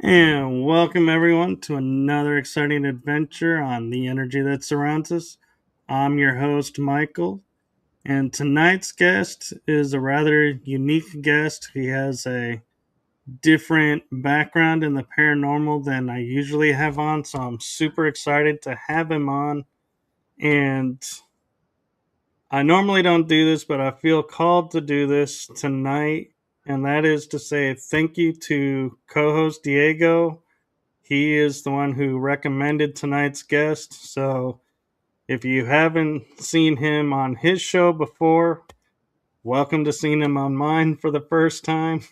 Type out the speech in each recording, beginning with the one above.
And welcome everyone to another exciting adventure on the energy that surrounds us. I'm your host, Michael, and tonight's guest is a rather unique guest. He has a different background in the paranormal than I usually have on, so I'm super excited to have him on. And I normally don't do this, but I feel called to do this tonight, and that is to say thank you to co host Diego. He is the one who recommended tonight's guest. So if you haven't seen him on his show before, welcome to seeing him on mine for the first time.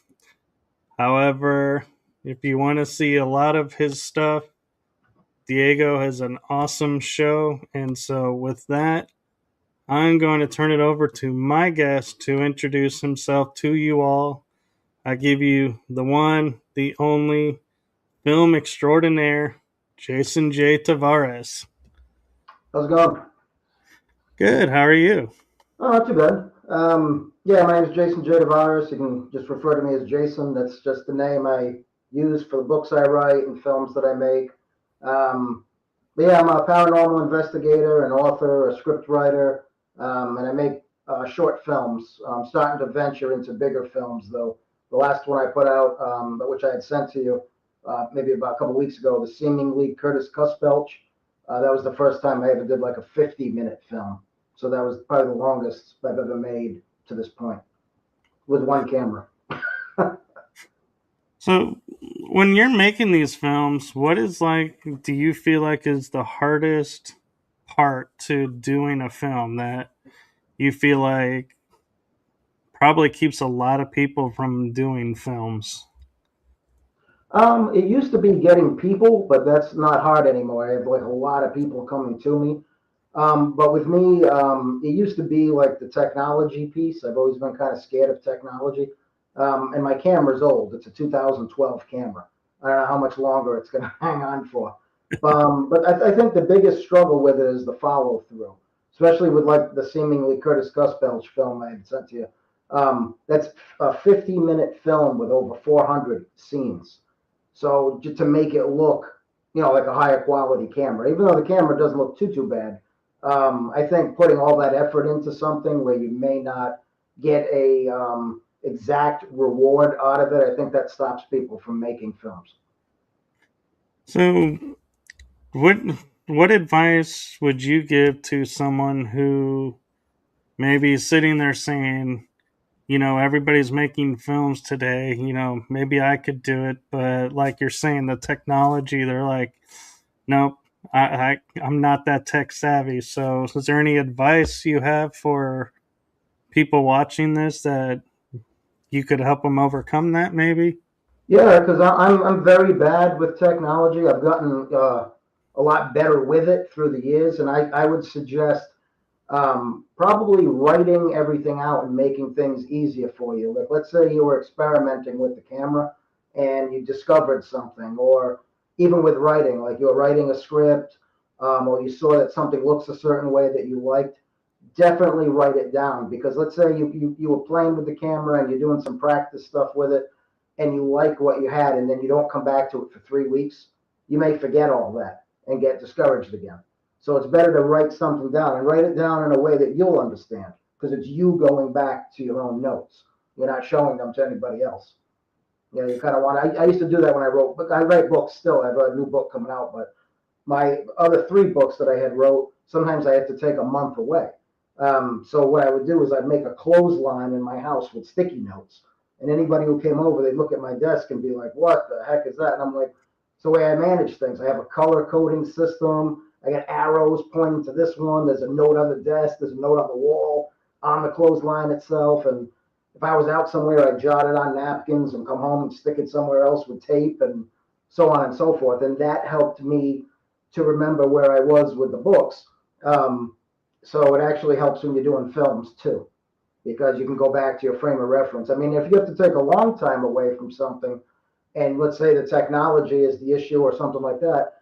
However, if you want to see a lot of his stuff, Diego has an awesome show. And so with that, I'm going to turn it over to my guest to introduce himself to you all. I give you the one, the only film extraordinaire, Jason J. Tavares. How's it going? Good. How are you? Oh, not too bad. Yeah, my name is Jason J. Tavares. You can just refer to me as Jason. That's just the name I use for the books I write and films that I make. Um, but yeah, I'm a paranormal investigator, an author, a script writer, and I make short films. I'm starting to venture into bigger films, though. The last one I put out, which I had sent to you maybe about a couple weeks ago, the seemingly Curtis Cusbelch. That was the first time I ever did like a 50-minute film. So that was probably the longest I've ever made to this point with one camera. So, when you're making these films, what is like, do you feel like is the hardest part to doing a film that you feel like probably keeps a lot of people from doing films? It used to be getting people, but that's not hard anymore. I have like a lot of people coming to me. But with me, it used to be like the technology piece. I've always been kind of scared of technology. And my camera's old. It's a 2012 camera. I don't know how much longer it's going to hang on for. But I think the biggest struggle with it is the follow through, especially with like the seemingly Curtis Cusbelch film I had sent to you. That's a 50-minute film with over 400 scenes. So to make it look, like a higher quality camera, even though the camera doesn't look too bad, I think putting all that effort into something where you may not get a exact reward out of it, I think that stops people from making films. So, what what advice would you give to someone who maybe is sitting there saying, everybody's making films today, maybe I could do it, but like you're saying, the technology, they're like, nope, I'm not that tech savvy. So is there any advice you have for people watching this that you could help them overcome that maybe? Yeah, because I'm very bad with technology. I've gotten a lot better with it through the years, and I would suggest probably writing everything out and making things easier for you. Like, let's say you were experimenting with the camera and you discovered something, or even with writing, like you're writing a script, or you saw that something looks a certain way that you liked. Definitely write it down, because let's say you were playing with the camera and you're doing some practice stuff with it and you like what you had, and then you don't come back to it for 3 weeks. You may forget all that and get discouraged again. So it's better to write something down and write it down in a way that you'll understand, because it's you going back to your own notes. You're not showing them to anybody else. You kind of want. I used to do that when I wrote. But I write books still. I have a new book coming out, but my other three books that I had wrote, sometimes I had to take a month away. So what I would do is I'd make a clothesline in my house with sticky notes, and anybody who came over, they'd look at my desk and be like, "What the heck is that?" And I'm like, "It's the way I manage things. I have a color coding system. I got arrows pointing to this one. There's a note on the desk. There's a note on the wall, on the clothesline itself. And if I was out somewhere, I'd jot it on napkins and come home and stick it somewhere else with tape and so on and so forth. And that helped me to remember where I was with the books. So it actually helps when you're doing films too, because you can go back to your frame of reference. I mean, if you have to take a long time away from something, and let's say the technology is the issue or something like that,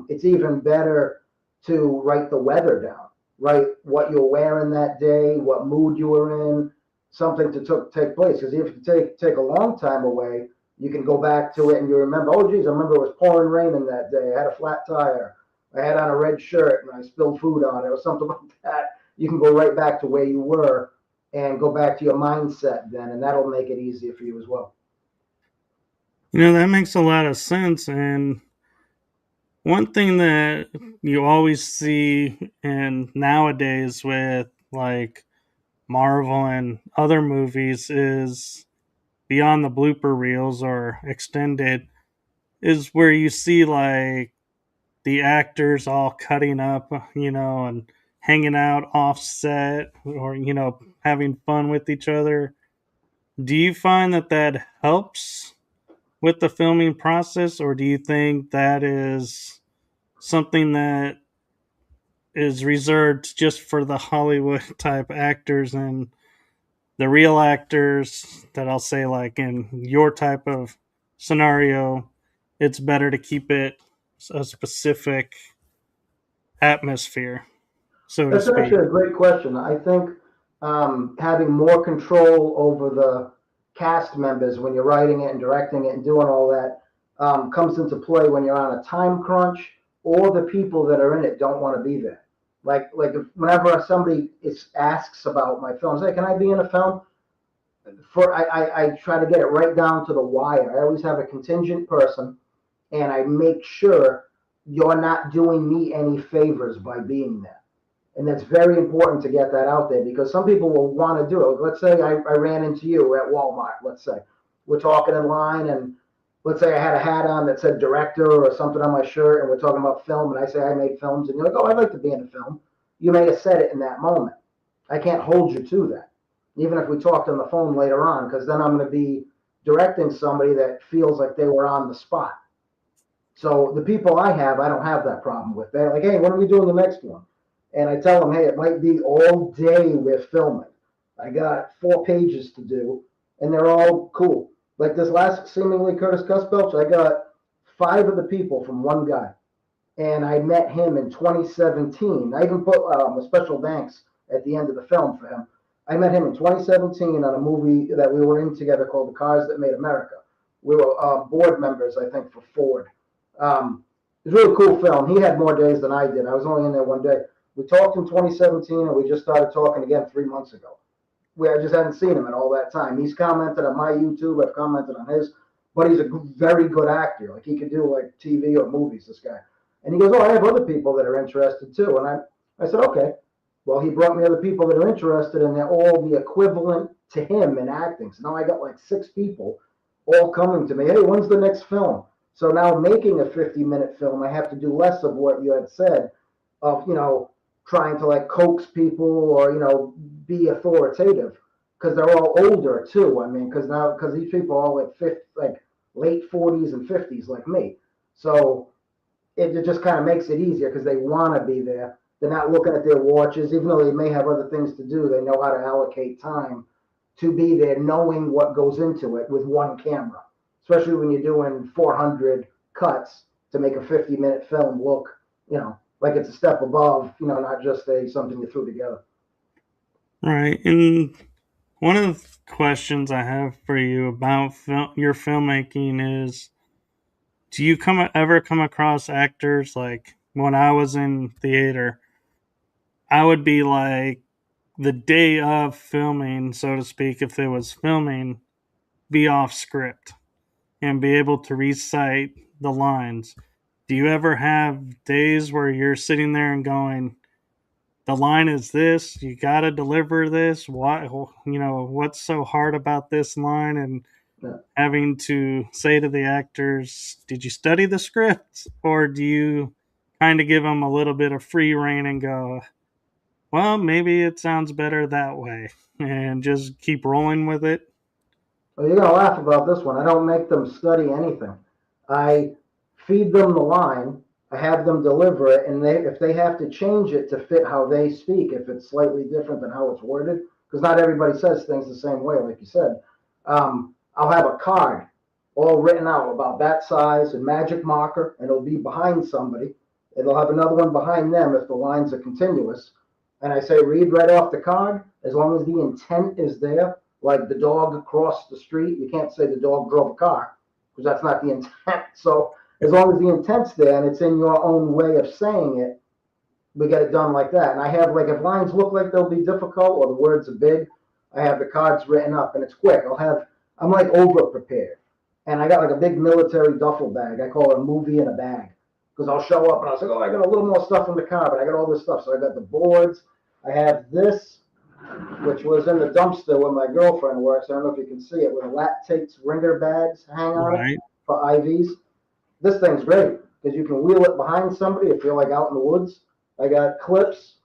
it's even better to write the weather down, write what you're wearing that day, what mood you were in, something to take place. Because if you take a long time away, You can go back to it and you remember, oh, geez, I remember it was pouring rain in that day. I had a flat tire. I had on a red shirt and I spilled food on it or something like that. You can go right back to where you were and go back to your mindset then, and that'll make it easier for you as well. That makes a lot of sense. And one thing that you always see and nowadays with like Marvel and other movies is beyond the blooper reels or extended is where you see like the actors all cutting up, and hanging out offset or having fun with each other. Do you find that that helps with the filming process, or do you think that is something that is reserved just for the Hollywood type actors and the real actors that I'll say like in your type of scenario, it's better to keep it a specific atmosphere, so to That's speak? actually a great question. I think having more control over the cast members when you're writing it and directing it and doing all that comes into play when you're on a time crunch or the people that are in it don't want to be there. Like if, whenever somebody asks about my films, hey, can I be in a film? I try to get it right down to the wire. I always have a contingent person, and I make sure you're not doing me any favors by being there. And that's very important to get that out there because some people will want to do it. Let's say I ran into you at Walmart. Let's say we're talking in line, and let's say I had a hat on that said director or something on my shirt, and we're talking about film, and I say I make films, and you're like, oh, I'd like to be in a film. You may have said it in that moment. I can't hold you to that, even if we talked on the phone later on, because then I'm going to be directing somebody that feels like they were on the spot. So the people I have, I don't have that problem with. They're like, hey, when are we doing the next one? And I tell them, hey, it might be all day we're filming. I got 4 pages to do, and they're all cool. Like this last seemingly Curtis Cusbelch, I got 5 of the people from one guy, and I met him in 2017. I even put a special thanks at the end of the film for him. I met him in 2017 on a movie that we were in together called The Cars That Made America. We were board members, I think, for Ford. It was a really cool film. He had more days than I did. I was only in there one day. We talked in 2017, and we just started talking again 3 months ago. I just hadn't seen him in all that time. He's commented on my YouTube. I've commented on his, but he's a very good actor. Like he could do like TV or movies. This guy, and he goes, "Oh, I have other people that are interested too." And I said, "Okay." Well, he brought me other people that are interested, and they're all the equivalent to him in acting. So now I got like 6 people all coming to me. Hey, when's the next film? So now making a 50-minute film, I have to do less of what you had said of trying to like coax people or be authoritative because they're all older too. I mean, because these people are all like late 40s and 50s like me. So it just kind of makes it easier because they want to be there. They're not looking at their watches, even though they may have other things to do. They know how to allocate time to be there, knowing what goes into it with one camera. Especially when you're doing 400 cuts to make a 50-minute film look, like it's a step above, not just something you threw together. Right. And one of the questions I have for you about your filmmaking is, do you ever come across actors like when I was in theater, I would be like the day of filming, so to speak, if it was filming, be off script and be able to recite the lines. Do you ever have days where you're sitting there and going, the line is this, you got to deliver this? What's so hard about this line? And Yeah. having to say to the actors, did you study the script? Or do you kind of give them a little bit of free reign and go, well, maybe it sounds better that way, and just keep rolling with it? Well, you're gonna laugh about this one. I don't make them study anything. I feed them the line. I have them deliver it, and if they have to change it to fit how they speak, if it's slightly different than how it's worded, because not everybody says things the same way, like you said. I'll have a card all written out about that size and magic marker, and it'll be behind somebody. It'll have another one behind them if the lines are continuous. And I say, read right off the card. As long as the intent is there, like the dog crossed the street, you can't say the dog drove a car. because that's not the intent. So as long as the intent's there and it's in your own way of saying it, we get it done like that. And I have like if lines look like they'll be difficult or the words are big, I have the cards written up and it's quick. I'm like over prepared, and I got like a big military duffel bag. I call it a movie in a bag because I'll show up and I'll say, oh, I got a little more stuff in the car, but I got all this stuff. So I got the boards. I have this, which was in the dumpster where my girlfriend works. I don't know if you can see it, where the lactates ringer bags hang on it Right. for IVs. This thing's great because you can wheel it behind somebody if you're like out in the woods. I got clips,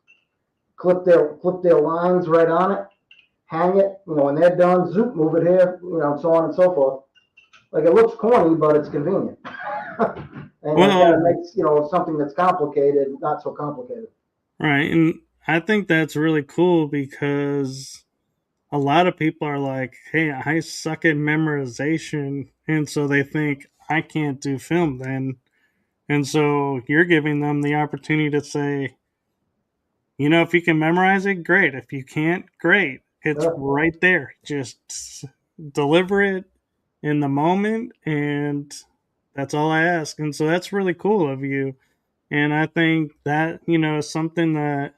clip their lines right on it, hang it. When they're done, zoop, move it here. So on and so forth. Like it looks corny, but it's convenient. And it kind Well, of makes something that's complicated not so complicated. right. And I think that's really cool because a lot of people are like, hey, I suck at memorization. And so they think I can't do film then. And so you're giving them the opportunity to say, if you can memorize it, great. If you can't, great. It's Yeah, right there. Just deliver it in the moment. And that's all I ask. And so that's really cool of you. And I think that, is something that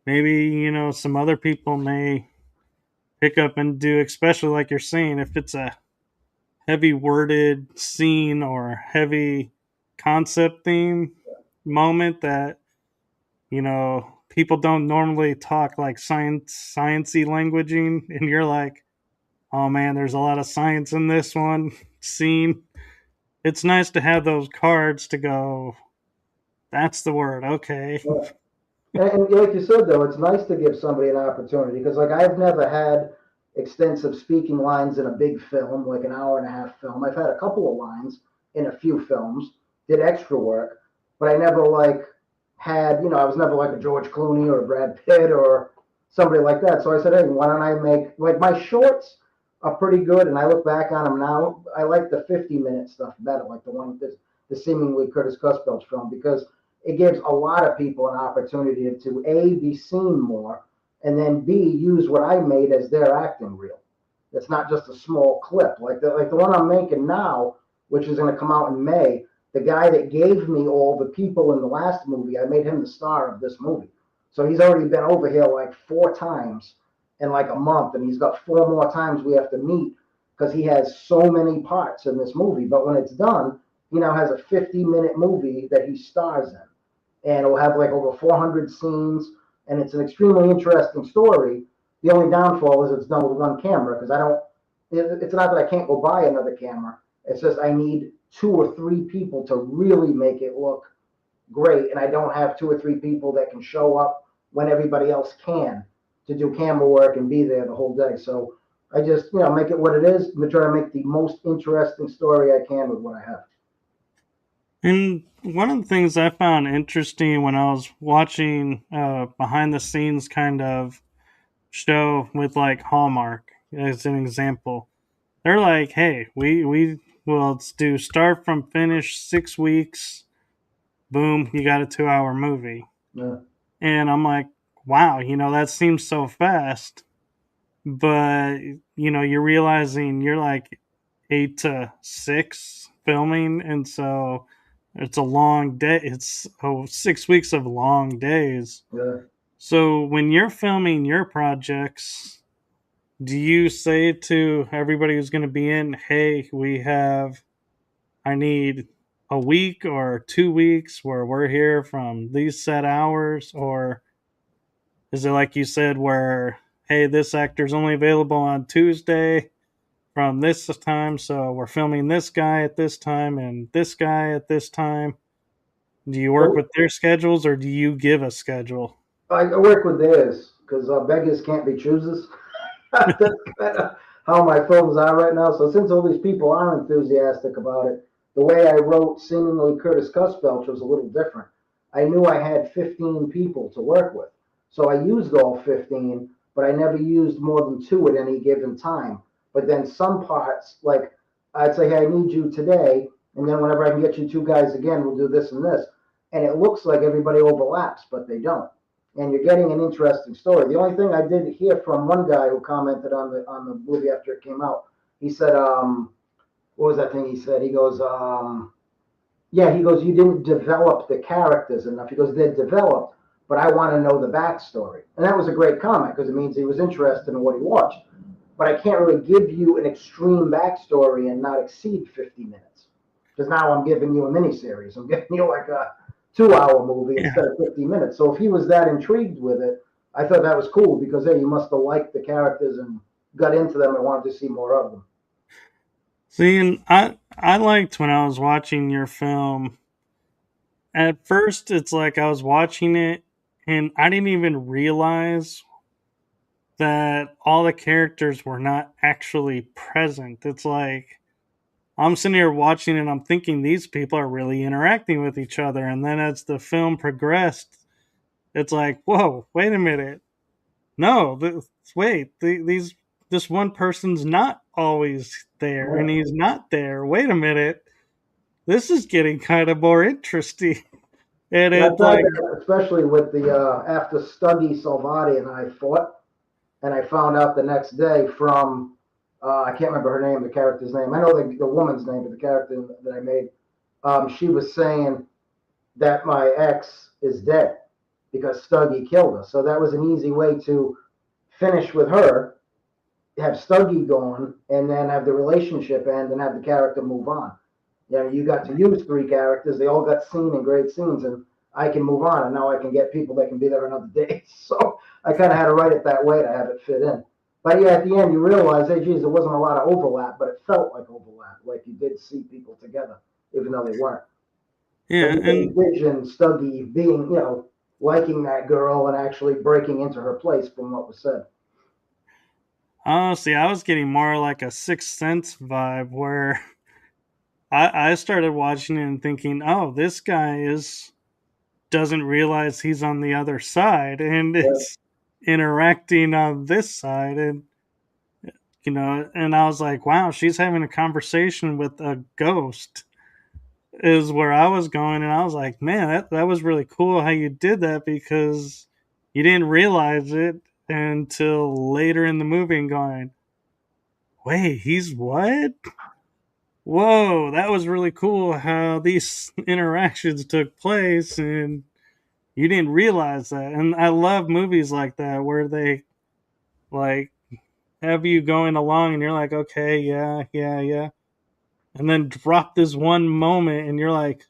maybe, some other people may pick up and do, especially like you're saying, if it's a heavy worded scene or heavy concept theme moment that, people don't normally talk like sciencey languaging, and you're like, oh man, there's a lot of science in this one scene. It's nice to have those cards to go, that's the word, okay. yeah. And like you said, though, it's nice to give somebody an opportunity because, like, I've never had extensive speaking lines in a big film, like an hour and a half film. I've had a couple of lines in a few films, did extra work, but I never like I was never like a George Clooney or a Brad Pitt or somebody like that. So I said, hey, why don't I make like my shorts are pretty good, and I look back on them now. I like the 50-minute stuff better, like the one with the seemingly Curtis Cusbelch film, because it gives a lot of people an opportunity to A, be seen more, and then B, use what I made as their acting reel. It's not just a small clip like the one I'm making now, which is going to come out in May. The guy that gave me all the people in the last movie, I made him the star of this movie. So he's already been over here like 4 times in like a month, and he's got 4 more times we have to meet because he has so many parts in this movie. But when it's done, he now has a 50-minute movie that he stars in, and it'll have like over 400 scenes, and it's an extremely interesting story. The only downfall is it's done with one camera because I don't. It's not that I can't go buy another camera. It's just I need 2 or 3 people to really make it look great, and I don't have 2 or 3 people that can show up when everybody else can to do camera work and be there the whole day. So I just make it what it is. I'm try to make the most interesting story I can with what I have. And one of the things I found interesting when I was watching behind the scenes kind of show with like Hallmark as an example, they're like, hey, we will do start from finish 6 weeks, boom, you got a 2 hour movie. Yeah, And I'm like, wow, that seems so fast. But, you're realizing you're like 8 to 6 filming. And so it's a long day. It's 6 weeks of long days. yeah. So when you're filming your projects, do you say to everybody who's going to be in, hey, I need a week or 2 weeks where we're here from these set hours? Or is it like you said, where, hey, this actor's only available on Tuesday from this time, so we're filming this guy at this time and this guy at this time? Do you work Well, with their schedules or do you give a schedule? I work with theirs because beggars can't be choosers. That's kind of how my films are right now. So since all these people are enthusiastic about it, the way I wrote seemingly Curtis Cusbelch was a little different. I knew I had 15 people to work with, so I used all 15, but I never used more than 2 at any given time. But then some parts, like I'd say, hey, I need you today, and then whenever I can get you 2 guys again, we'll do this and this, and it looks like everybody overlaps, but they don't, and you're getting an interesting story. The only thing I did hear from one guy who commented on the movie after it came out, he said, what was that thing he said? He goes, yeah, he goes, you didn't develop the characters enough. He goes, they're developed, but I want to know the backstory. And that was a great comment because it means he was interested in what he watched. But I can't really give you an extreme backstory and not exceed 50 minutes. Because now I'm giving you a miniseries. I'm giving you like a 2 hour movie Yeah. instead of 50 minutes. So if he was that intrigued with it, I thought that was cool because, hey, you must have liked the characters and got into them and wanted to see more of them. See, and I liked when I was watching your film. At first, it's like I was watching it, and I didn't even realize that all the characters were not actually present. It's like I'm sitting here watching and I'm thinking these people are really interacting with each other. And then as the film progressed, it's like, whoa, wait a minute. No, these this one person's not always there and Yeah. he's not there. Wait a minute. This is getting kind of more interesting. And And I it's tried like, that, especially with the after Stuggy Salvati and I fought, and I found out the next day from I can't remember her name, the character's name. I know the woman's name, but the character that I made, she was saying that my ex is dead because Stuggy killed her. So that was an easy way to finish with her, have Stuggy gone, and then have the relationship end and have the character move on. You know, you got to use three characters. They all got seen in great scenes, and I can move on. And now I can get people that can be there another day. So I kind of had to write it that way to have it fit in. But yeah, at the end, you realize, hey, geez, there wasn't a lot of overlap, but it felt like overlap. Like you did see people together, even though they weren't. But yeah, you can and envision Stuggy being, liking that girl and actually breaking into her place from what was said. honestly, I was getting more like a Sixth Sense vibe where I started watching it and thinking, oh, this guy is doesn't realize he's on the other side and Yeah. is interacting on this side. And and I was like, wow, she's having a conversation with a ghost is where I was going. And I was like, man, that was really cool how you did that, because you didn't realize it until later in the movie and going, wait, he's what? Whoa, that was really cool how these interactions took place, and you didn't realize that. And I love movies like that where they like have you going along and you're like, okay, yeah, yeah, yeah. And then drop this one moment and you're like,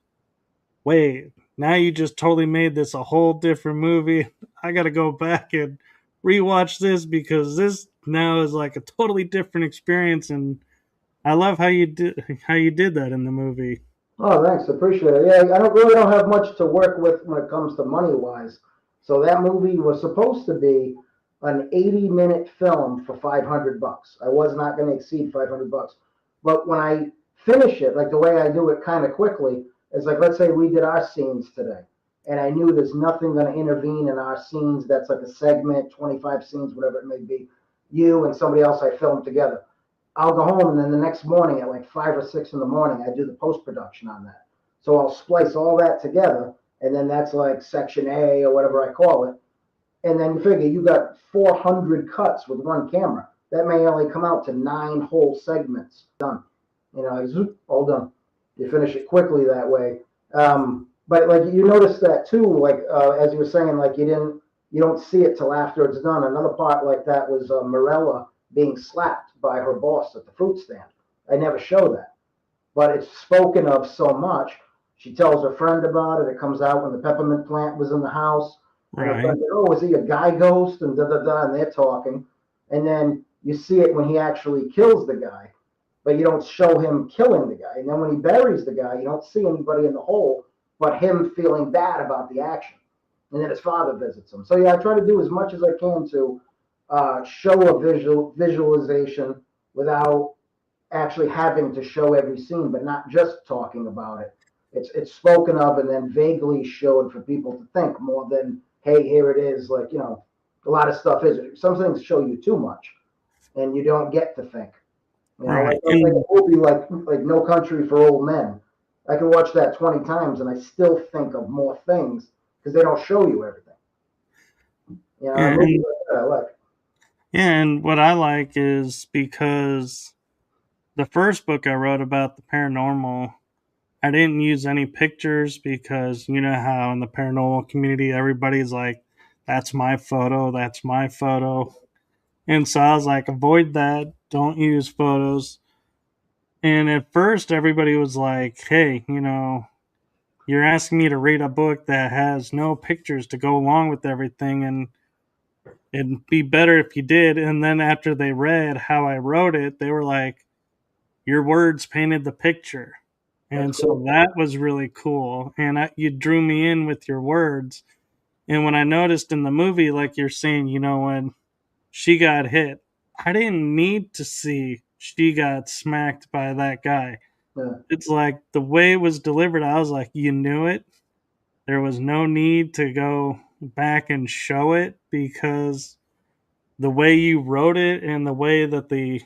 wait, now you just totally made this a whole different movie. I got to go back and rewatch this because this now is like a totally different experience. And I love how you did that in the movie. Oh, thanks. Appreciate it. Yeah, I don't have much to work with when it comes to money wise. So that movie was supposed to be an 80-minute film for $500. I was not going to exceed $500. But when I finish it, like the way I do it kind of quickly, is like, let's say we did our scenes today, and I knew there's nothing going to intervene in our scenes. That's like a segment, 25 scenes, whatever it may be. You and somebody else I filmed together. I'll go home and then the next morning at like 5 or 6 in the morning, I do the post production on that. So I'll splice all that together, and then that's like section A or whatever I call it. And then you figure you got 400 cuts with one camera. That may only come out to 9 whole segments. Done. All done. You finish it quickly that way. But like you notice that too, like as you were saying, like you don't see it till after it's done. Another part like that was Morella being slapped by her boss at the fruit stand. I never show that, but it's spoken of so much. She tells her friend about it. It comes out when the peppermint plant was in the house, and her Right. friend said, "Oh, is he a guy ghost?" And da da da, and they're talking, and then you see it when he actually kills the guy, but you don't show him killing the guy. And then when he buries the guy, you don't see anybody in the hole, but him feeling bad about the action. And then his father visits him. So yeah, I try to do as much as I can to show a visualization without actually having to show every scene, but not just talking about it. It's spoken of and then vaguely showed for people to think more than, hey, here it is. Like a lot of stuff is. Some things show you too much, and you don't get to think. Right. Like a movie like No Country for Old Men. I can watch that 20 times and I still think of more things because they don't show you everything. A Yeah, movie and like that I like. yeah, and what I like is because the first book I wrote about the paranormal, I didn't use any pictures because you know how in the paranormal community everybody's like, that's my photo, that's my photo. And so I was like, avoid that, don't use photos. And at first, everybody was like, hey, you're asking me to read a book that has no pictures to go along with everything, and it'd be better if you did. And then after they read how I wrote it, they were like, your words painted the picture. That's And so cool. that was really cool. And you drew me in with your words. And when I noticed in the movie, like you're saying, when she got hit, I didn't need to see she got smacked by that guy. Yeah, It's like the way it was delivered, I was like, you knew it. There was no need to go back and show it because the way you wrote it and the way that the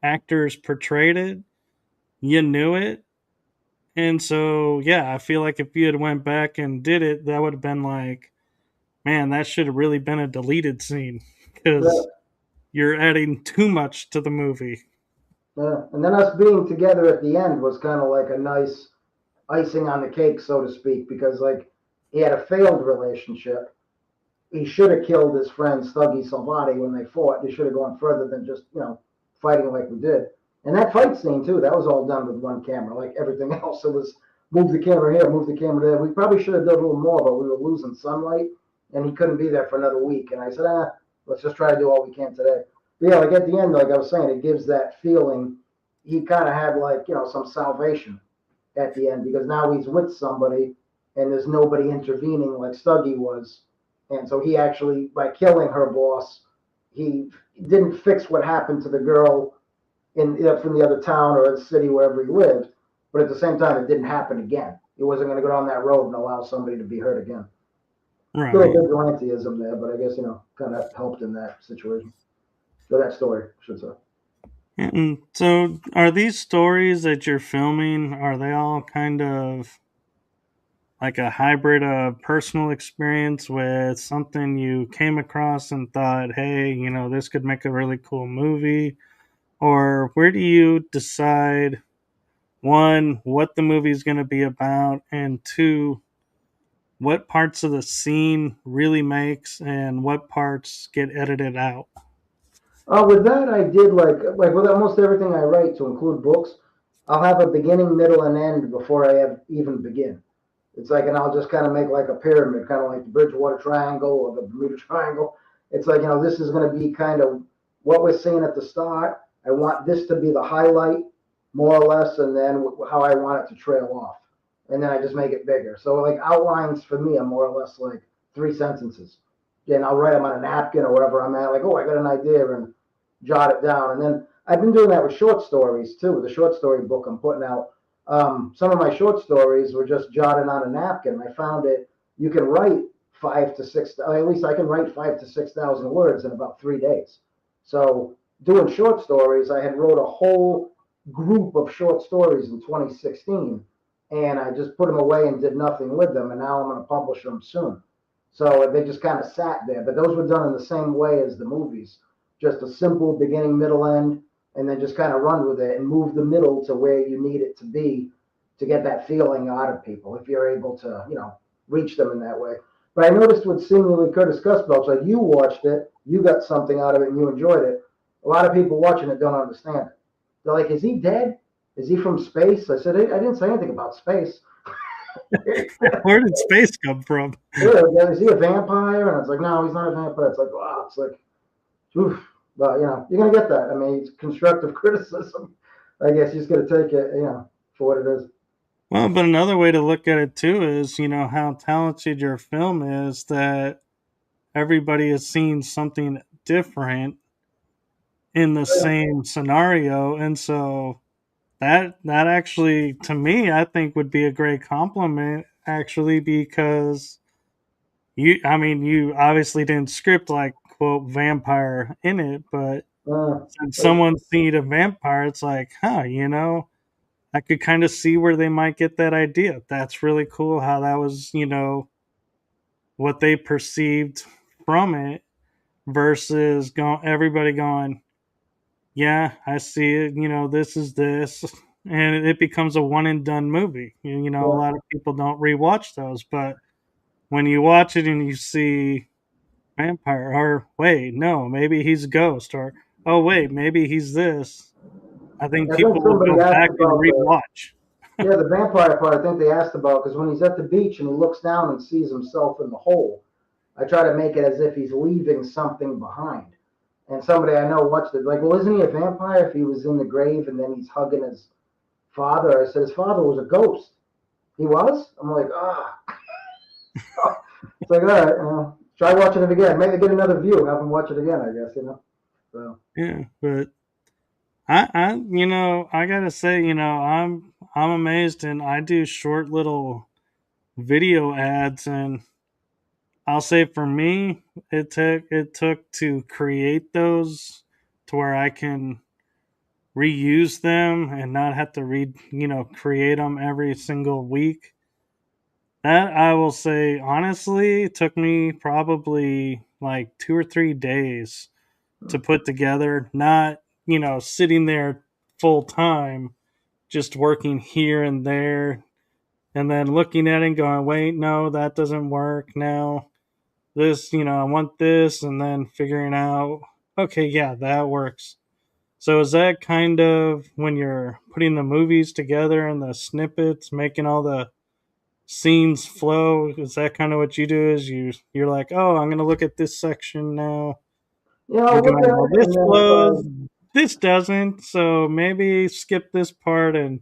actors portrayed it, you knew it. And so, yeah, I feel like if you had went back and did it, that would have been like, man, that should have really been a deleted scene yeah, because you're adding too much to the movie. yeah. And then us being together at the end was kind of like a nice icing on the cake, so to speak, because like he had a failed relationship. He should have killed his friend Stuggy Salvati when they fought. They should have gone further than just fighting like we did. And that fight scene too, that was all done with one camera. Like everything else, it was move the camera here, move the camera there. We probably should have done a little more, but we were losing sunlight, and he couldn't be there for another week. And I said, let's just try to do all we can today. But yeah, like at the end, like I was saying, it gives that feeling. He kind of had like some salvation at the end because now he's with somebody and there's nobody intervening like Stuggy was. And so he actually, by killing her boss, he didn't fix what happened to the girl from the other town or the city wherever he lived. But at the same time, it didn't happen again. He wasn't going to go down that road and allow somebody to be hurt again. Little Right. vigilanteism there, but I guess kind of helped in that situation or that story, I should say. And so, are these stories that you're filming, are they all kind of like a hybrid of personal experience with something you came across and thought, hey, this could make a really cool movie? Or where do you decide, one, what the movie is going to be about, and two, what parts of the scene really makes and what parts get edited out? With that, I did like with almost everything I write, to include books. I'll have a beginning, middle, and end before I have even begin. It's like, and I'll just kind of make like a pyramid, kind of like the Bridgewater Triangle or the Bermuda Triangle. It's like, this is going to be kind of what we're seeing at the start. I want this to be the highlight, more or less, and then how I want it to trail off. And then I just make it bigger. So, like, outlines for me are more or less like 3 sentences. And I'll write them on a napkin or wherever I'm at, like, oh, I got an idea, and jot it down. And then I've been doing that with short stories too, with the short story book I'm putting out. Some of my short stories were just jotted on a napkin. I found it, you can write 5 to 6, at least I can write 5 to 6,000 words in about 3 days. So doing short stories, I had wrote a whole group of short stories in 2016, and I just put them away and did nothing with them. And now I'm going to publish them soon. So they just kind of sat there, but those were done in the same way as the movies, just a simple beginning, middle, end, and then just kind of run with it and move the middle to where you need it to be to get that feeling out of people if you're able to, reach them in that way. But I noticed with seemingly Curtis Cusbelch, like you watched it, you got something out of it and you enjoyed it. A lot of people watching it don't understand it. They're like, is he dead? Is he from space? I said, I didn't say anything about space. Where did space come from? Yeah, is he a vampire? And it's like, no, he's not a vampire. It's like, wow, it's like, oof. But you're gonna get that. I mean, it's constructive criticism. I guess you just gotta take it, for what it is. Well, but another way to look at it too is, how talented your film is that everybody has seen something different in the same scenario. And so that actually, to me, I think would be a great compliment actually, because you obviously didn't script like quote vampire in it, but Uh, since like, someone's seen a vampire, it's like, I could kind of see where they might get that idea. That's really cool how that was, what they perceived from it versus everybody going, yeah, I see it. This is this, and it becomes a one and done movie. A Yeah, lot of people don't rewatch those, but when you watch it and you see vampire, or wait, no, maybe he's a ghost, or oh wait, maybe he's this. I think I think people will somebody go asked back and about the rewatch. yeah the vampire part. I think they asked about because when he's at the beach and he looks down and sees himself in the hole, I try to make it as if he's leaving something behind. And somebody I know watched it like, well, isn't he a vampire if he was in the grave and then he's hugging his father? I said his father was a ghost. He was. I'm like, ah. It's like, all right, try watching it again. Maybe get another view. Have him watch it again. I guess. So Yeah, but I gotta say, I'm amazed, and I do short little video ads, and I'll say for me, it took to create those to where I can reuse them and not have to create them every single week. That I will say honestly took me probably like 2 or 3 days to put together, not, sitting there full time, just working here and there, and then looking at it and going, wait, no, that doesn't work now. This, I want this, and then figuring out, okay, yeah, that works. So is that kind of when you're putting the movies together and the snippets, making all the scenes flow? Is that kind of what you do? Is you're like, oh, I'm gonna look at this section now yeah, I'll and look going, at well, it, this and then if flows, this doesn't, so maybe skip this part, and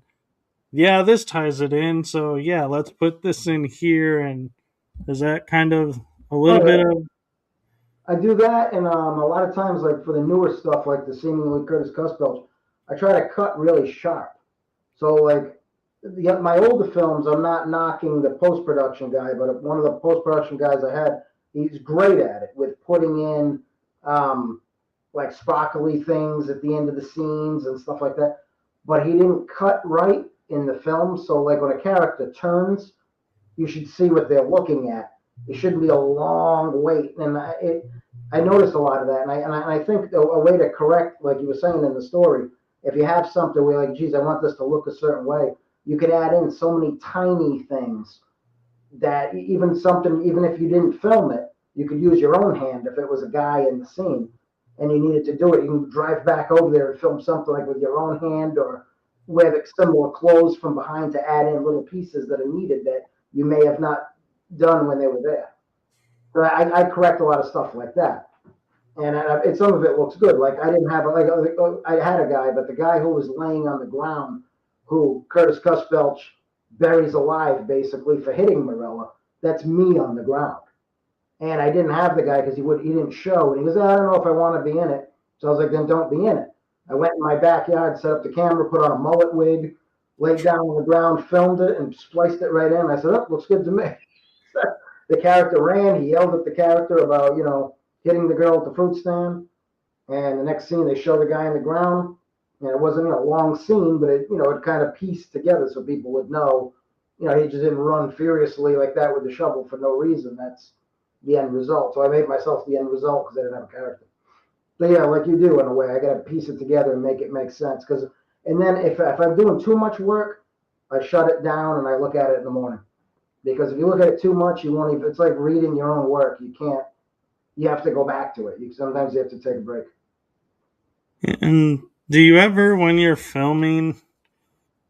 yeah, this ties it in. So yeah, let's put this in here. And is that kind of a oh little bit yeah, of I do that, and a lot of times, like for the newer stuff, like the seemingly Curtis Cusbelch, I try to cut really sharp. So like my older films, I'm not knocking the post production guy, but one of the post production guys I had, he's great at it with putting in um, like sparkly things at the end of the scenes and stuff like that. But he didn't cut right in the film. So like when a character turns, you should see what they're looking at. It shouldn't be a long wait. And I noticed a lot of that. And I think a way to correct, like you were saying in the story, if you have something where like, geez, I want this to look a certain way, you could add in so many tiny things that even something, even if you didn't film it, you could use your own hand if it was a guy in the scene and you needed to do it. You can drive back over there and film something like with your own hand or wear the similar clothes from behind to add in little pieces that are needed that you may have not done when they were there. So I correct a lot of stuff like that. And some of it looks good. Like I didn't have like I had a guy, but the guy who was laying on the ground, who Curtis Cusbelch buries alive basically for hitting Marilla. That's me on the ground, and I didn't have the guy because he didn't show, and he goes, I don't know if I want to be in it. So I was like, then don't be in it. I went in my backyard, set up the camera, put on a mullet wig, laid down on the ground, filmed it, and spliced it right in. I said, oh, looks good to me. The character ran. He yelled at the character about hitting the girl at the fruit stand. And the next scene, they show the guy on the ground, and it wasn't a long scene, but it kind of pieced together so people would know, he just didn't run furiously like that with the shovel for no reason. That's the end result. So I made myself the end result because I didn't have a character. So yeah, like you do in a way, I got to piece it together and make it make sense. And then if I'm doing too much work, I shut it down and I look at it in the morning. Because if you look at it too much, you won't even. It's like reading your own work. You can't. You have to go back to it. Sometimes you have to take a break. and do you ever when you're filming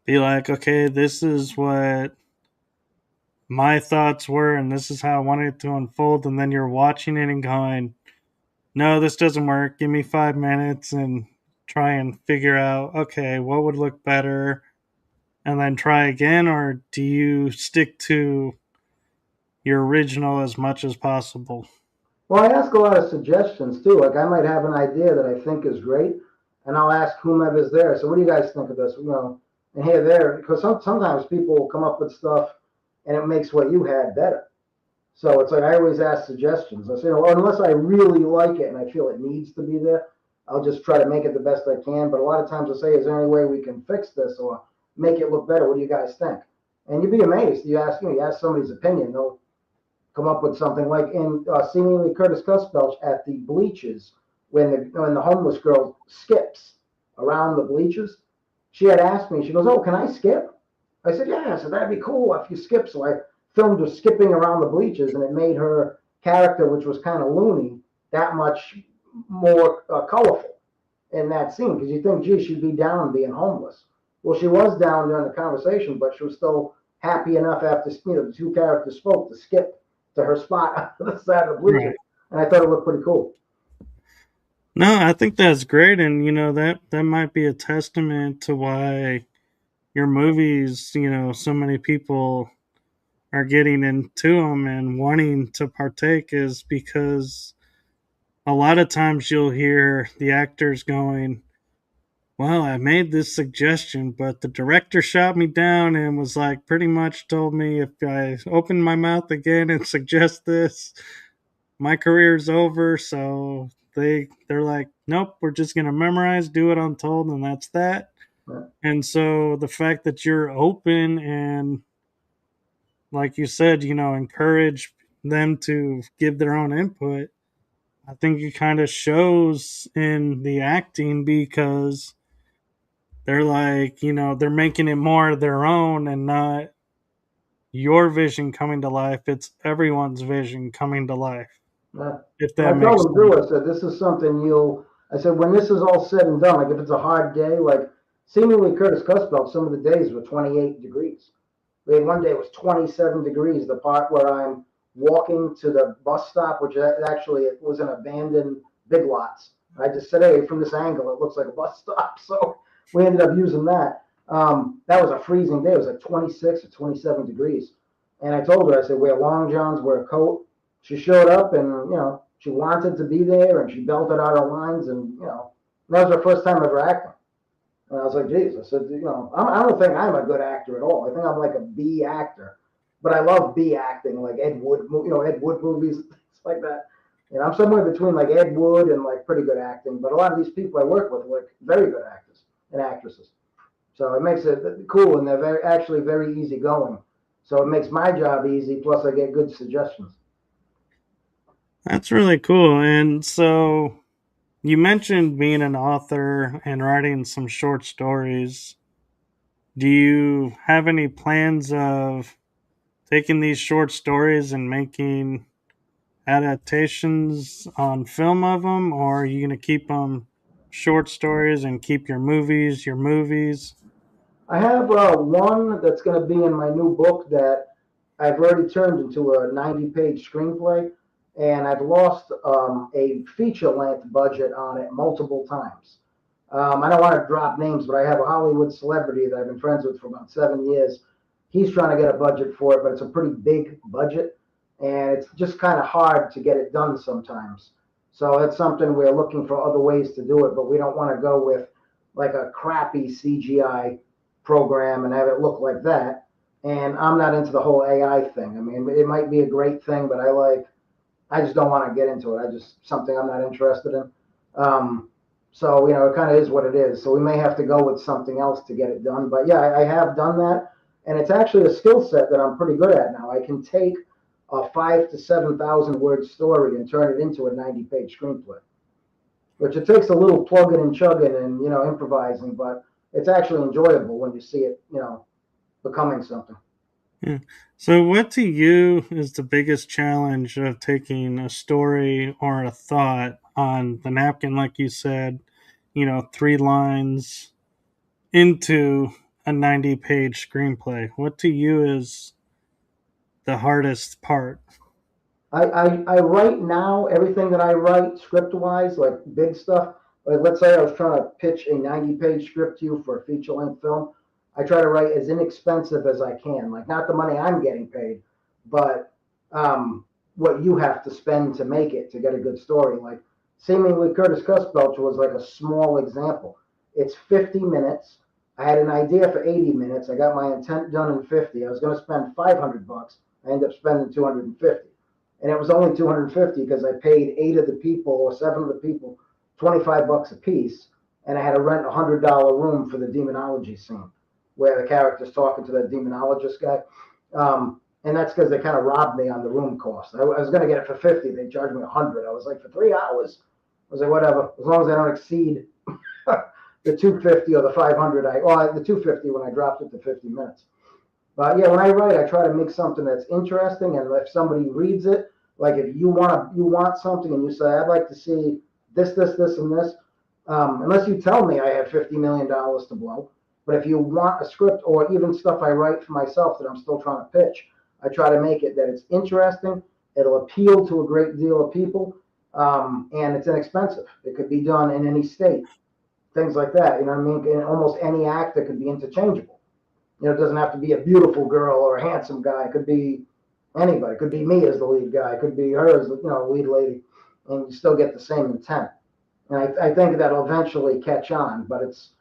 be like, okay, this is what my thoughts were and this is how I wanted it to unfold, and then you're watching it and going, no, this doesn't work. Give me 5 minutes and try and figure out, okay, what would look better, and then try again? Or do you stick to your original as much as possible? Well, I ask a lot of suggestions too. Like I might have an idea that I think is great, and I'll ask whomever's there. So, what do you guys think of this? And here, there, because sometimes people will come up with stuff, and it makes what you had better. So it's like I always ask suggestions. I say, unless I really like it and I feel it needs to be there, I'll just try to make it the best I can. But a lot of times I say, is there any way we can fix this or make it look better? What do you guys think? And you'd be amazed. You ask somebody's opinion, they'll come up with something like in seemingly Curtis Cusbelch at the bleachers when the homeless girl skips. around the bleachers. She had asked me, she goes, "Oh, can I skip?" I said, "Yeah." I said, "That'd be cool if you skip." So I filmed her skipping around the bleachers, and it made her character, which was kind of loony, that much more colorful in that scene, because you think, gee, she'd be down being homeless. Well, she was down during the conversation, but she was still happy enough after the two characters spoke to skip to her spot on the side of the Right. bleachers, and I thought it looked pretty cool. No, I think that's great, and that might be a testament to why your movies, so many people are getting into them and wanting to partake, is because a lot of times you'll hear the actors going, "Well, I made this suggestion, but the director shot me down and was like, pretty much told me if I open my mouth again and suggest this, my career's over." So they're like, "Nope, we're just gonna memorize, do what I'm told, and that's that." Yeah. And so the fact that you're open and, like you said, encourage them to give their own input, I think it kind of shows in the acting, because they're like, they're making it more their own and not your vision coming to life. It's everyone's vision coming to life, Yeah. if And that I told makes them sense. too, I said, "This is something I said, when this is all said and done, like if it's a hard day, like seemingly Curtis Cusbelt, some of the days were 28 degrees. We had one day it was 27 degrees, the part where I'm walking to the bus stop, which actually it was an abandoned Big Lots. I just said, "Hey, from this angle, it looks like a bus stop." So we ended up using that. That was a freezing day. It was like 26 or 27 degrees. And I told her, I said, "Wear long johns, wear a coat." She showed up, and she wanted to be there, and she belted out her lines, and that was her first time ever acting. And I was like, "Geez," I said, I don't think I'm a good actor at all. I think I'm like a B actor, but I love B acting, like Ed Wood, Ed Wood movies, things like that. And I'm somewhere between like Ed Wood and like pretty good acting. But a lot of these people I work with are like very good actors and actresses. So it makes it cool, and they're actually very easygoing. So it makes my job easy. Plus, I get good suggestions. That's really cool. And so you mentioned being an author and writing some short stories. Do you have any plans of taking these short stories and making adaptations on film of them, or are you going to keep them short stories and keep your movies? I have one that's going to be in my new book that I've already turned into a 90-page screenplay, and I've lost a feature-length budget on it multiple times. I don't want to drop names, but I have a Hollywood celebrity that I've been friends with for about 7 years. He's trying to get a budget for it, but it's a pretty big budget, and it's just kind of hard to get it done sometimes. So it's something we're looking for other ways to do it, but we don't want to go with like a crappy CGI program and have it look like that. And I'm not into the whole AI thing. I mean, it might be a great thing, but I just don't want to get into it. I just something I'm not interested in. So it kind of is what it is. So we may have to go with something else to get it done. But yeah, I have done that, and it's actually a skill set that I'm pretty good at now. I can take a 5 to 7,000 word story and turn it into a 90-page screenplay, which it takes a little plugging and chugging and improvising, but it's actually enjoyable when you see it, becoming something. Yeah. So, what to you is the biggest challenge of taking a story or a thought on the napkin, like you said, 3 lines into a 90-page screenplay? What to you is the hardest part? I write now everything that I write script wise, like big stuff. Like let's say I was trying to pitch a 90-page script to you for a feature length film. I try to write as inexpensive as I can, like not the money I'm getting paid, but what you have to spend to make it to get a good story. Like seemingly Curtis Cusbelch was like a small example. It's 50 minutes. I had an idea for 80 minutes. I got my intent done in 50. I was going to spend $500. I ended up spending 250, and it was only 250 because I paid 8 of the people or 7 of the people $25 a piece, and I had to rent $100 room for the demonology scene where the character's talking to that demonologist guy. And that's because they kind of robbed me on the room cost. I was going to get it for 50. They charged me 100. I was like, for 3 hours. I was like, whatever, as long as I don't exceed the 250 or the 500. The 250 when I dropped it to 50 minutes. But yeah, when I write, I try to make something that's interesting, and if somebody reads it, like if you want something, and you say, I'd like to see this, and this. Unless you tell me I have $50 million to blow, but if you want a script or even stuff I write for myself that I'm still trying to pitch, I try to make it that it's interesting. It'll appeal to a great deal of people, and it's inexpensive. It could be done in any state, things like that. You know what I mean? And almost any actor could be interchangeable. You know, it doesn't have to be a beautiful girl or a handsome guy. It could be anybody. It could be me as the lead guy. It could be her as the lead lady, and you still get the same intent. And I think that'll eventually catch on, but it's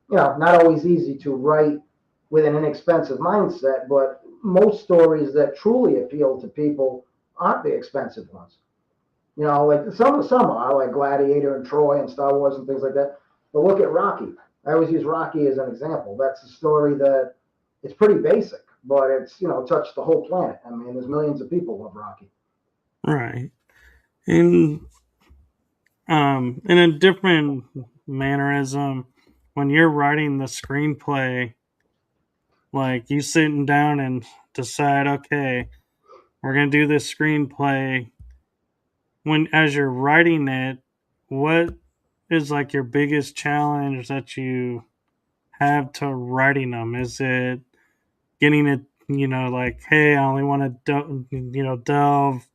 not always easy to write with an inexpensive mindset. But most stories that truly appeal to people aren't the expensive ones. Like some are like Gladiator and Troy and Star Wars and things like that. But look at Rocky. I always use Rocky as an example. That's a story that it's pretty basic, but it's touched the whole planet. I mean, there's millions of people love Rocky. Right. And in a different mannerism, when you're writing the screenplay, like you sitting down and decide, okay, we're gonna do this screenplay. When as you're writing it, what is like your biggest challenge that you have to writing them? Is it getting it, like, hey, I only want to, delve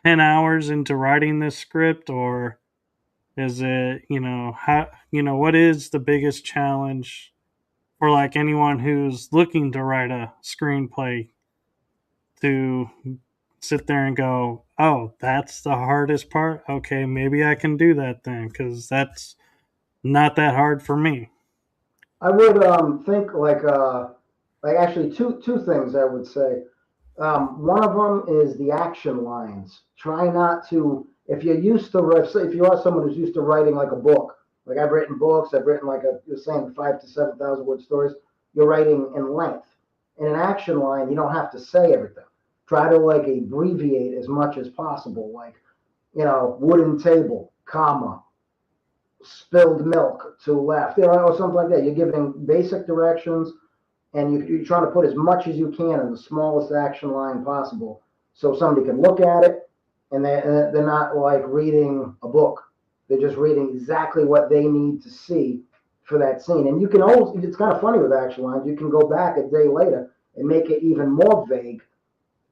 10 hours into writing this script, or is it, how, what is the biggest challenge for like anyone who's looking to write a screenplay to sit there and go, oh, that's the hardest part? Okay, maybe I can do that then, because that's not that hard for me. I would think like actually two things I would say. One of them is the action lines. Try not to if you're used to if you are someone who's used to writing like a book. Like I've written books, I've written like you're saying 5 to 7,000 word stories. You're writing in length. In an action line, you don't have to say everything. Try to like abbreviate as much as possible. Like wooden table, comma, spilled milk to left, or something like that. You're giving basic directions, and you're trying to put as much as you can in the smallest action line possible, so somebody can look at it, and they're not like reading a book. They're just reading exactly what they need to see for that scene. And you can always, it's kind of funny with action lines. You can go back a day later and make it even more vague,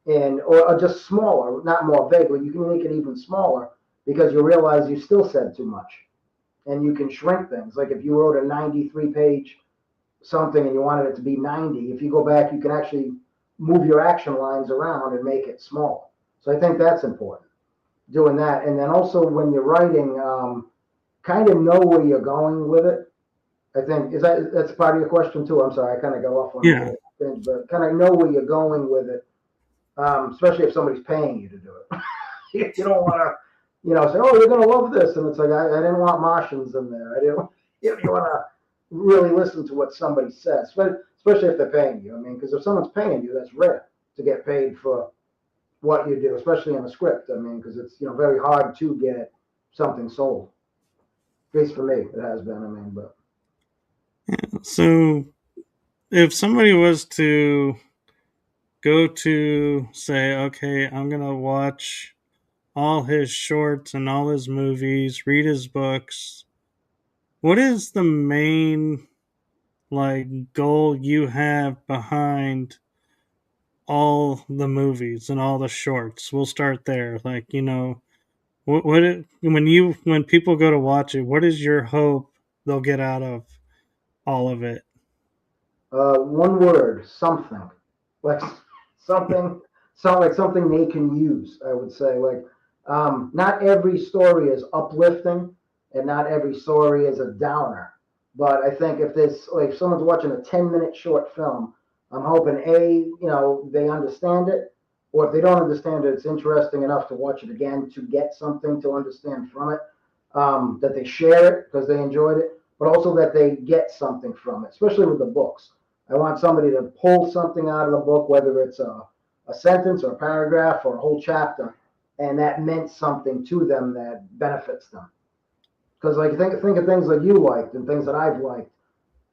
and or just smaller, not more vague, but you can make it even smaller because you realize you still said too much, and you can shrink things. Like if you wrote a 93-page something and you wanted it to be 90, if you go back, you can actually move your action lines around and make it small. So I think that's important, doing that. And then also when you're writing, kind of know where you're going with it. I think that's part of your question too. I'm sorry, I kind of got off on a Yeah. little thing, but kind of know where you're going with it, especially if somebody's paying you to do it. You don't want to, say, "Oh, you're going to love this," and it's like I didn't want Martians in there. I didn't. You want to really listen to what somebody says, but especially if they're paying you. I mean, because if someone's paying you, that's rare to get paid for what you do, especially in a script. I mean, because it's very hard to get something sold. At least for me, it has been. I mean, but So if somebody was to go to say, okay, I'm going to watch all his shorts and all his movies, read his books, what is the main like goal you have behind all the movies and all the shorts? We'll start there. Like, when people go to watch it, what is your hope they'll get out of all of it? one word, something, like something, like something they can use. I would say, like, not every story is uplifting, and not every story is a downer. But I think if this, like, if someone's watching a 10-minute short film, I'm hoping they understand it, or if they don't understand it, it's interesting enough to watch it again to get something to understand from it. That they share it because they enjoyed it, but also that they get something from it, especially with the books. I want somebody to pull something out of the book, whether it's a sentence or a paragraph or a whole chapter, and that meant something to them that benefits them. Because like think of things that you liked and things that I've liked.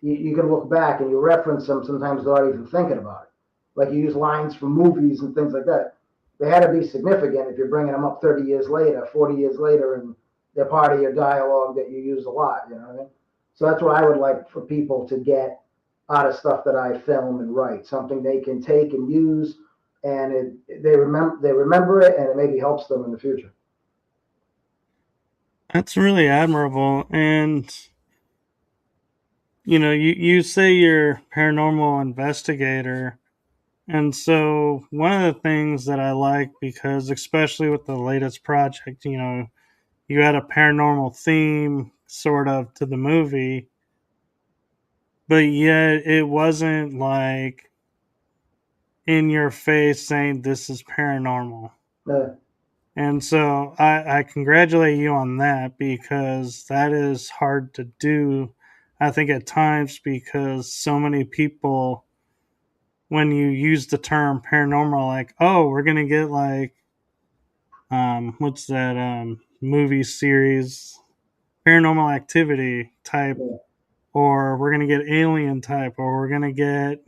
You can look back and you reference them sometimes without even thinking about it. Like you use lines from movies and things like that. They had to be significant if you're bringing them up 30 years later, 40 years later, and they're part of your dialogue that you use a lot. You know what I mean? So that's what I would like for people to get out of stuff that I film and write. Something they can take and use, and they remember it, and it maybe helps them in the future. That's really admirable. And you say you're paranormal investigator. And so one of the things that I like, because especially with the latest project, you had a paranormal theme sort of to the movie, but yet it wasn't like in your face saying this is paranormal. Uh, And so I congratulate you on that, because that is hard to do, I think, at times, because so many people, when you use the term paranormal, like, oh, we're going to get like, what's that movie series, Paranormal Activity type, yeah, or we're going to get Alien type, or we're going to get,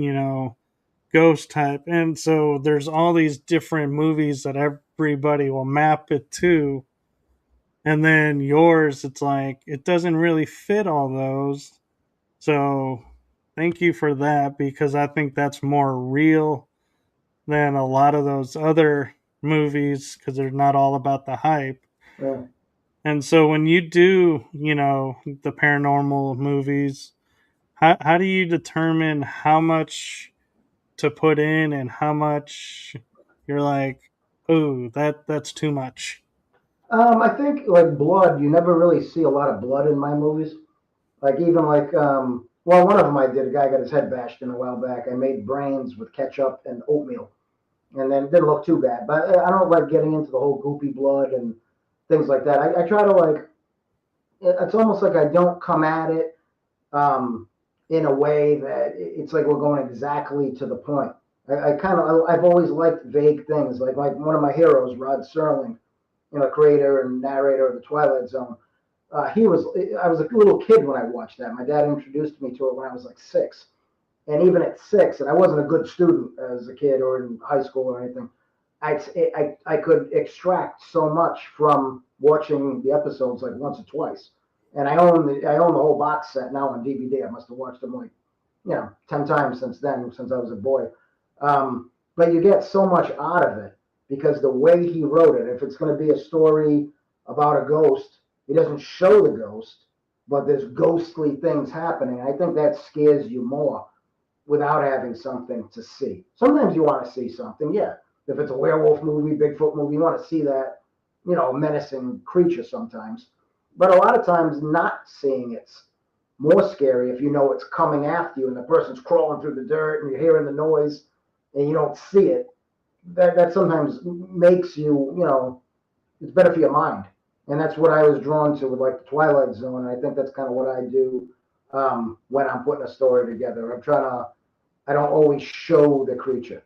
Ghost type. And so there's all these different movies that everybody will map it to. And then yours, it's like, it doesn't really fit all those. So thank you for that, because I think that's more real than a lot of those other movies, because they're not all about the hype. yeah. And so when you do, the paranormal movies, how do you determine how much to put in and how much you're like, oh, that's too much? I think like blood, you never really see a lot of blood in my movies. Like even like well, one of them I did. A guy got his head bashed in a while back. I made brains with ketchup and oatmeal, and then it didn't look too bad. But I don't like getting into the whole goopy blood and things like that. I try to like. It's almost like I don't come at it um, in a way that it's like we're going exactly to the point. I kind of I've always liked vague things. Like one of my heroes, Rod Serling, creator and narrator of the Twilight Zone. He was I was a little kid when I watched that. My dad introduced me to it when I was like 6, and even at 6, and I wasn't a good student as a kid or in high school or anything. I could extract so much from watching the episodes like once or twice, and I own the whole box set now on DVD. I must have watched them like 10 times since then, since I was a boy. But you get so much out of it because the way he wrote it. If it's going to be a story about a ghost, he doesn't show the ghost, but there's ghostly things happening. I think that scares you more without having something to see. Sometimes you want to see something, yeah. If it's a werewolf movie, Bigfoot movie, you want to see that, menacing creature sometimes. But a lot of times, not seeing it's more scary if you know it's coming after you and the person's crawling through the dirt and you're hearing the noise and you don't see it. That sometimes makes you, it's better for your mind. And that's what I was drawn to with like the Twilight Zone. And I think that's kind of what I do when I'm putting a story together. I don't always show the creature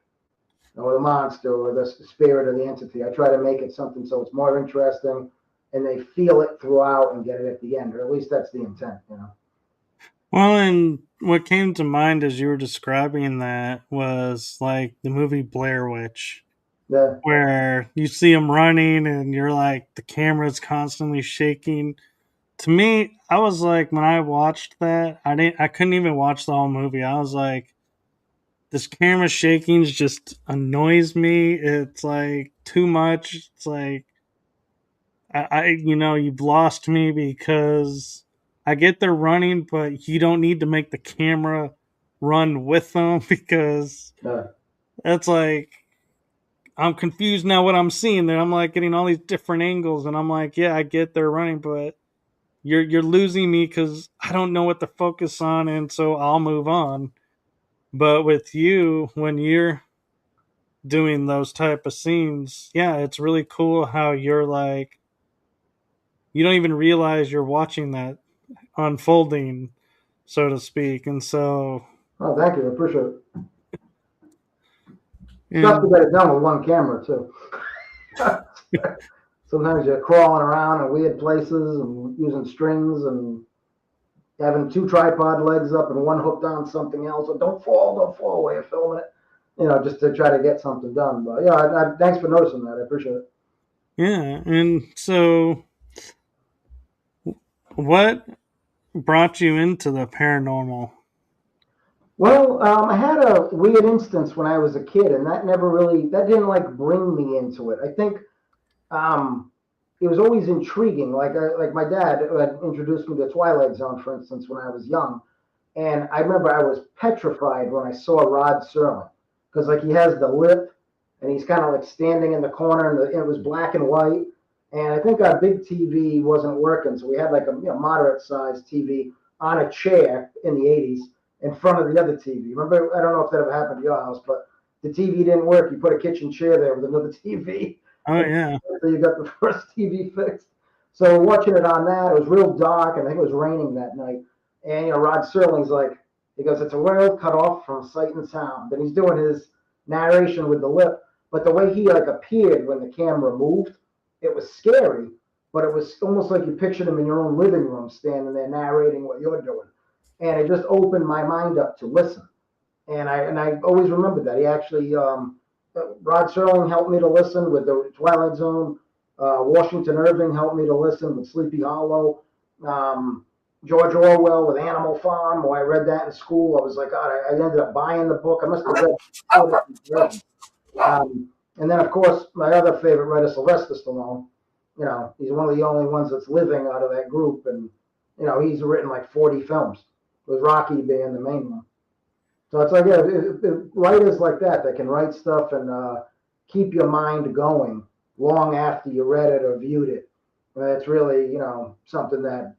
or the monster or the spirit or the entity. I try to make it something so it's more interesting and they feel it throughout and get it at the end, or at least that's the intent. Well, and what came to mind as you were describing that was like the movie Blair Witch, Yeah, where you see him running and you're like, the camera's constantly shaking. To me, I was like, when I watched that, I couldn't even watch the whole movie. I was like, this camera shaking just annoys me. It's like too much. It's like, you've lost me, because I get they're running, but you don't need to make the camera run with them because yeah, that's like, I'm confused now what I'm seeing there. I'm like getting all these different angles, and I'm like, yeah, I get they're running, but you're losing me because I don't know what to focus on, and so I'll move on. But with you, when you're doing those type of scenes, yeah, it's really cool how you're like, you don't even realize you're watching that unfolding, so to speak. And so, oh, thank you, I appreciate it. It's tough to and get it done with one camera too. sometimes you're crawling around in weird places and using strings and having two tripod legs up and one hooked on something else. So don't fall while you're filming it. Just to try to get something done. But yeah, thanks for noticing that. I appreciate it. Yeah, and so what brought you into the paranormal? Well, I had a weird instance when I was a kid, and that didn't like bring me into it. I think um, it was always intriguing. Like my dad had introduced me to Twilight Zone, for instance, when I was young, and I remember I was petrified when I saw Rod Serling because like he has the lip, and he's kind of like standing in the corner, and it was black and white. And I think our big TV wasn't working, so we had like a moderate sized TV on a chair in the '80s in front of the other TV. Remember, I don't know if that ever happened to your house, but the TV didn't work. You put a kitchen chair there with another TV, Oh and yeah. so you got the first TV fixed. So watching it on that, it was real dark, and I think it was raining that night. And Rod Serling's like, he goes, "It's a world cut off from sight and sound." And he's doing his narration with the lip, but the way he like appeared when the camera moved, it was scary. But it was almost like you pictured him in your own living room, standing there narrating what you're doing, and it just opened my mind up to listen. And I always remembered that he actually Rod Serling helped me to listen with the Twilight Zone. Washington Irving helped me to listen with Sleepy Hollow. Um, George Orwell with Animal Farm. When I read that in school, I was like, God, I ended up buying the book. I must have read 4 different versions. And then, of course, my other favorite writer, Sylvester Stallone. He's one of the only ones that's living out of that group, and he's written like 40 films, with Rocky being the main one. So it's like, yeah, writers like that can write stuff and keep your mind going long after you read it or viewed it. It's really, something that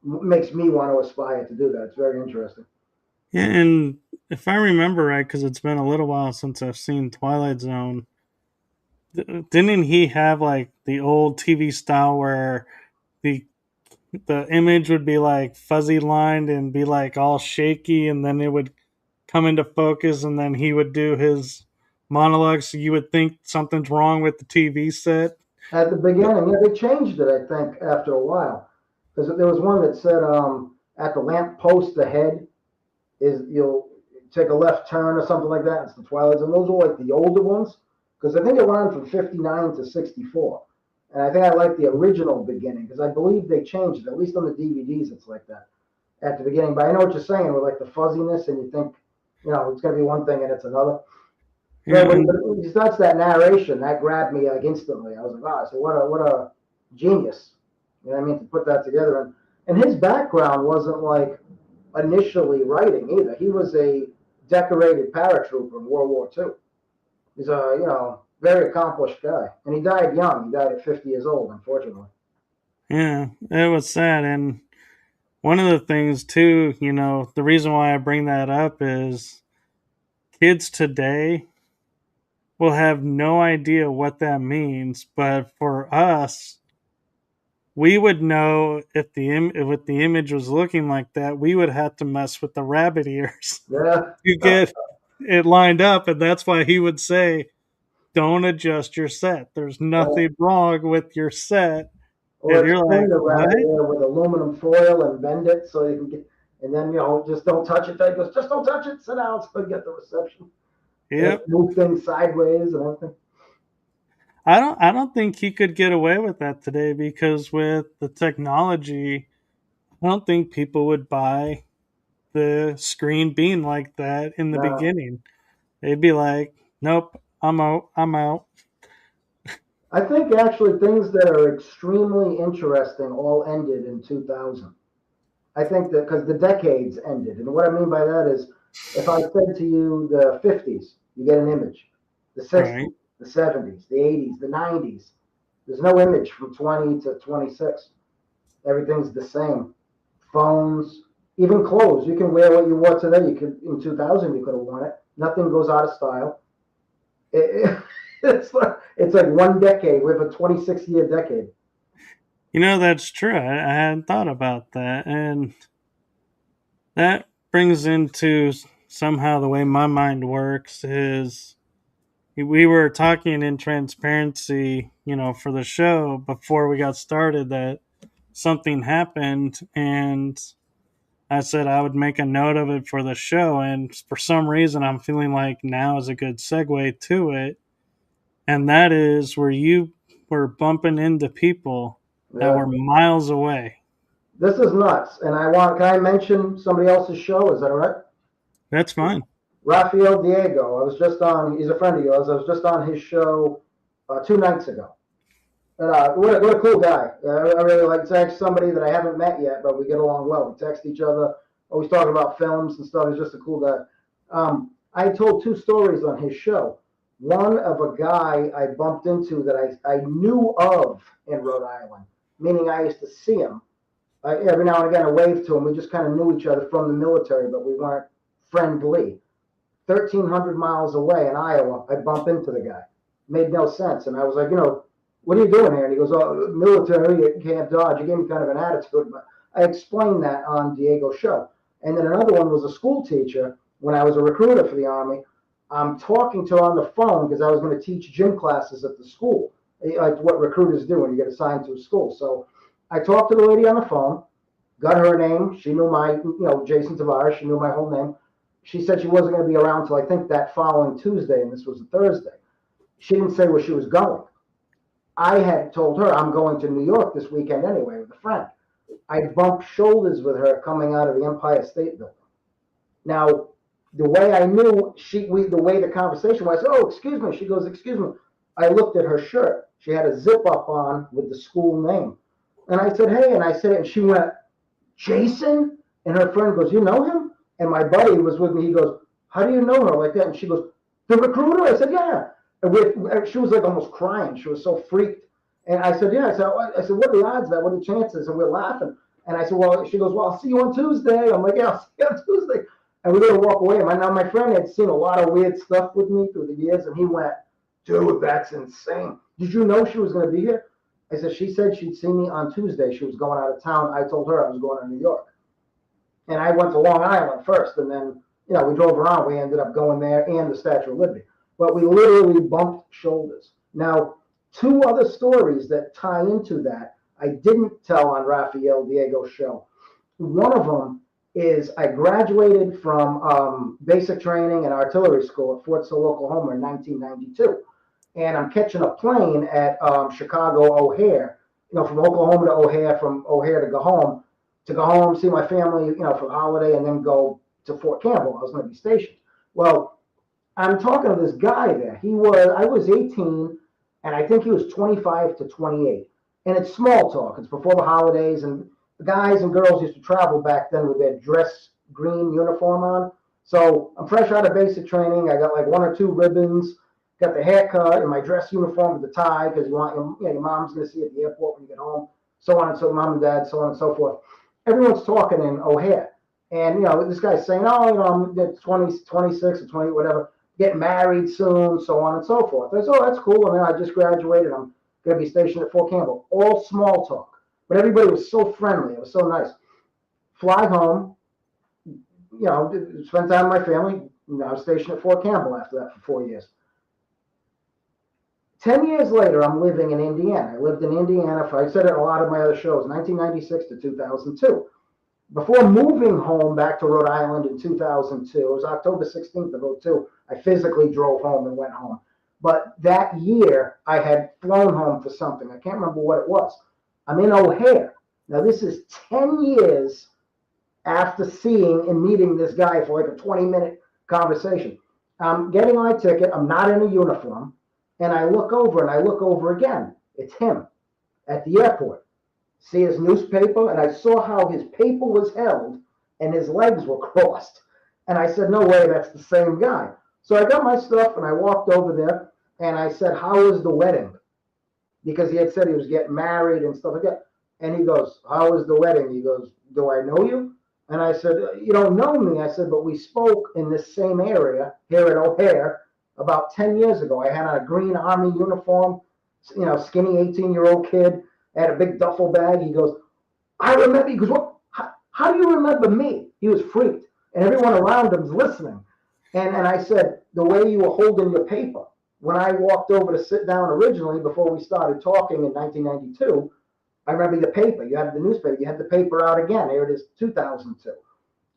makes me want to aspire to do that. It's very interesting. Yeah, and if I remember right, because it's been a little while since I've seen Twilight Zone, didn't he have like the old TV style where the the image would be like fuzzy lined and be like all shaky, and then it would come into focus, and then he would do his monologue, so you would think something's wrong with the TV set. At the beginning, yeah, they changed it, I think, after a while. Because there was one that said at the lamp post ahead is you'll take a left turn or something like that. It's the Twilight Zone. Those were like the older ones because I think it went on from 59 to 64. And I think I like the original beginning because I believe they changed it. At least on the DVDs, it's like that at the beginning. But I know what you're saying with like the fuzziness, and you think, it's going to be one thing and it's another. So, Yeah, but and when he starts that narration, that grabbed me like instantly. I was like, oh, so what a genius. You know what I mean? To put that together. And his background wasn't like initially writing either. He was a decorated paratrooper in World War II. He's a, very accomplished guy. And he died young. He died at 50 years old, unfortunately. yeah, it was sad. And one of the things too, the reason why I bring that up is kids today will have no idea what that means, but for us, we would know if the image was looking like that, we would have to mess with the rabbit ears Yeah. to get it lined up, and that's why he would say, "Don't adjust your set. There's Yeah. nothing wrong with your set." Or And you're extend like, the "What?" rabbit ear with aluminum foil and bend it so you can get, and then, just don't touch it. He goes, just don't touch it. Sit down so you get the reception. And Yep. move things sideways and everything. I don't think he could get away with that today because with the technology, I don't think people would buy the screen being like that in the Now, beginning. They'd be like, "Nope, I'm out. I'm out." I think actually things that are extremely interesting all ended in 2000. I think that because the decades ended. And what I mean by that is if I said to you the 50s, you get an image. The Right. 60s, the 70s, the 80s, the 90s, there's no image from 20 to 26. Everything's the same. Phones, even clothes. You can wear what you wore today. You could in 2000 you could have worn it. Nothing goes out of style. It's like one decade. We have a 26-year decade. That's true. I hadn't thought about that. And that brings into somehow the way my mind works is we were talking in transparency, for the show before we got started that something happened, and I said I would make a note of it for the show. And for some reason, I'm feeling like now is a good segue to it. And that is where you were bumping into people that Yeah, were miles away. this is nuts. And can I mention somebody else's show? Is that all right? That's fine. Rafael Diego. He's a friend of yours. I was just on his show 2 nights ago. And what a cool guy. I really like text somebody that I haven't met yet, but we get along well. We text each other, always talking about films and stuff. He's just a cool guy. I told two stories on his show. One of a guy I bumped into that I knew of in Rhode Island, meaning I used to see him. Every now and again, I waved to him. We just kind of knew each other from the military, but we weren't friendly. 1,300 miles away in Iowa, I bump into the guy. Made no sense. And I was like, what are you doing here? And he goes, oh, military, you can't dodge. He gave me kind of an attitude, but I explained that on Diego's show. And then another one was a school teacher when I was a recruiter for the Army. I'm talking to her on the phone because I was going to teach gym classes at the school, like what recruiters do when you get assigned to a school. So I talked to the lady on the phone, got her name. She knew my, Jason Tavares. She knew my whole name. She said she wasn't going to be around till I think that following Tuesday, and this was a Thursday. She didn't say where she was going. I had told her I'm going to New York this weekend anyway with a friend. I bumped shoulders with her coming out of the Empire State Building. Now, the way I knew the way the conversation was, oh, excuse me. She goes, excuse me. I looked at her shirt. She had a zip up on with the school name. And I said, hey, and I said it, and she went, Jason? And her friend goes, you know him? And my buddy was with me. He goes, how do you know her like that? And she goes, the recruiter? I said, yeah. And she was like almost crying. She was so freaked. And I said, yeah. I said, what are the odds of that? What are the chances? And we're laughing. And I said, well, she goes, well, I'll see you on Tuesday. I'm like, yeah, I'll see you on Tuesday. And we're going to walk away. Now, my friend had seen a lot of weird stuff with me through the years. And he went, dude, that's insane. Did you know she was going to be here? I said, she said she'd see me on Tuesday. She was going out of town. I told her I was going to New York. And I went to Long Island first. And then, we drove around. We ended up going there and the Statue of Liberty. But we literally bumped shoulders. Now, two other stories that tie into that I didn't tell on Rafael Diego's show. One of them is I graduated from basic training and artillery school at Fort Sill, Oklahoma in 1992. And I'm catching a plane at Chicago O'Hare, from Oklahoma to O'Hare, from O'Hare to go home, see my family, for the holiday, and then go to Fort Campbell. I was going to be stationed. Well, I'm talking to this guy there. I was 18, and I think he was 25 to 28. And it's small talk. It's before the holidays, and the guys and girls used to travel back then with their dress green uniform on. So I'm fresh out of basic training. I got like one or two ribbons, got the haircut and my dress uniform with the tie because your mom's going to see you at the airport when you get home, so on and so mom and dad, so on and so forth. Everyone's talking in O'Hare. And, this guy's saying, oh, I'm 20, 26 or 20, whatever, getting married soon, so on and so forth. I said, oh, that's cool. And then I just graduated. I'm going to be stationed at Fort Campbell. All small talk. But everybody was so friendly. It was so nice. Fly home, spend time with my family. I was stationed at Fort Campbell after that for 4 years. 10 years later, I'm living in Indiana. I lived in Indiana I said it in a lot of my other shows, 1996 to 2002. Before moving home back to Rhode Island in 2002, it was October 16th of 2002, I physically drove home and went home. But that year, I had flown home for something. I can't remember what it was. I'm in O'Hare. Now, this is 10 years after seeing and meeting this guy for like a 20-minute conversation. I'm getting my ticket. I'm not in a uniform. And I look over again. It's him at the airport. See his newspaper, and I saw how his paper was held and his legs were crossed. And I said, no way, that's the same guy. So I got my stuff and I walked over there and I said, how was the wedding? Because he had said he was getting married and stuff like that. And he goes, how was the wedding? He goes, do I know you? And I said, you don't know me. I said, but we spoke in this same area here at O'Hare about 10 years ago. I had on a green Army uniform, skinny 18-year-old kid. I had a big duffel bag. He goes, I remember. He goes, what? How do you remember me? He was freaked. And everyone around him was listening. And I said, the way you were holding your paper. When I walked over to sit down originally before we started talking in 1992, I remember the paper. You had the newspaper. You had the paper out again. Here it is, 2002.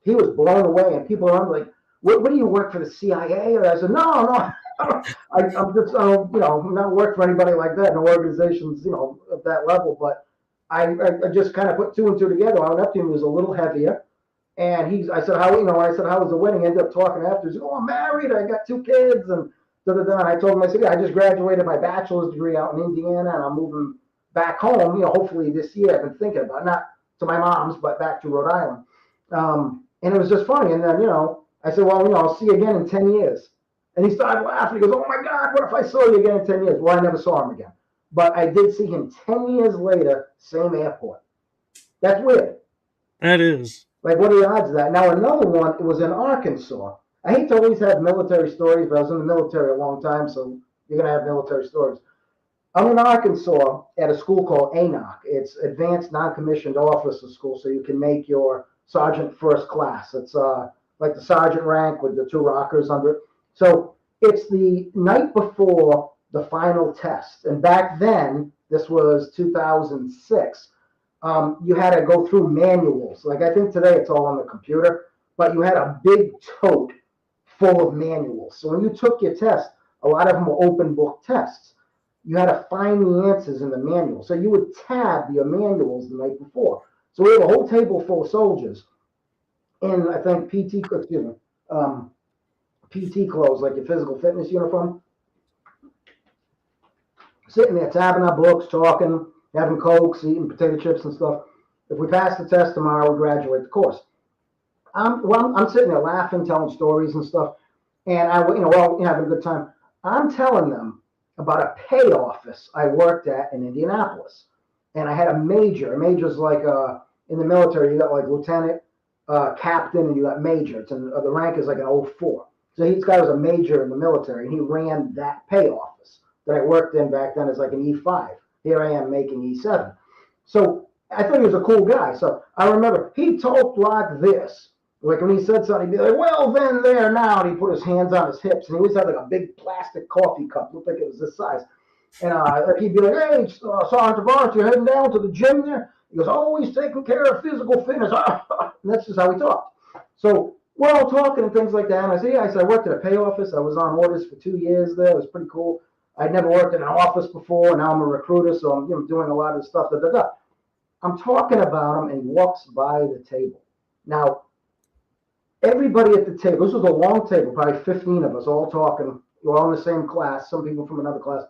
He was blown away, and people are like, "What do you work for the CIA?" And I said, "No, no, I'm just, I'm not work for anybody like that. No organizations, of that level." But I just kind of put two and two together. I went up to him. He was a little heavier, and I said, I said, "How was the wedding?" I ended up talking after. He said, "Oh, I'm married. I got two kids," and da da da. And I told him, I said, "Yeah, I just graduated my bachelor's degree out in Indiana, and I'm moving back home. Hopefully this year. I've been thinking about it, not to my mom's, but back to Rhode Island." And it was just funny. And then, I said, "Well, I'll see you again in 10 years." And he started laughing. He goes, "Oh my God, what if I saw you again in 10 years?" Well, I never saw him again. But I did see him 10 years later, same airport. That's weird. That is. Like, what are the odds of that? Now, another one, it was in Arkansas. I hate to always have military stories, but I was in the military a long time, so you're going to have military stories. I'm in Arkansas at a school called ANOC. It's Advanced Non-Commissioned Officer School, so you can make your sergeant first class. It's like the sergeant rank with the two rockers under it. So it's the night before the final test. And back then, this was 2006, you had to go through manuals. Like I think today it's all on the computer, but you had a big tote full of manuals. So when you took your test, a lot of them were open book tests. You had to find the answers in the manual. So you would tab your manuals the night before. So we have a whole table full of soldiers in, I think, PT clothes, like your physical fitness uniform, sitting there tabbing our books, talking, having cokes, eating potato chips and stuff. If we pass the test tomorrow, we graduate the course. I'm sitting there laughing, telling stories and stuff, and we're all having a good time. I'm telling them about a pay office I worked at in Indianapolis, and I had a major. A major's like in the military, you got like lieutenant, captain, and you got major. And the rank is like an 04. So this guy was a major in the military, and he ran that pay office that I worked in back then as like an E5. Here I am making E7. So I thought he was a cool guy. So I remember he talked like this. Like when he said something, he'd be like, "Well, then, there, now." And he put his hands on his hips, and he always had like a big plastic coffee cup, looked like it was this size. And he'd be like, "Hey, Sergeant Tavares, you're heading down to the gym there?" He goes, "Always taking care of physical fitness." And that's just how we talked. So we're all talking and things like that. And I said, "Yeah," I said, "I worked at a pay office. I was on orders for 2 years there. It was pretty cool. I'd never worked in an office before, and now I'm a recruiter, so I'm doing a lot of stuff." Da, da, da. I'm talking about him, and he walks by the table. Now, everybody at the table, this was a long table, probably 15 of us all talking. We're all in the same class, some people from another class.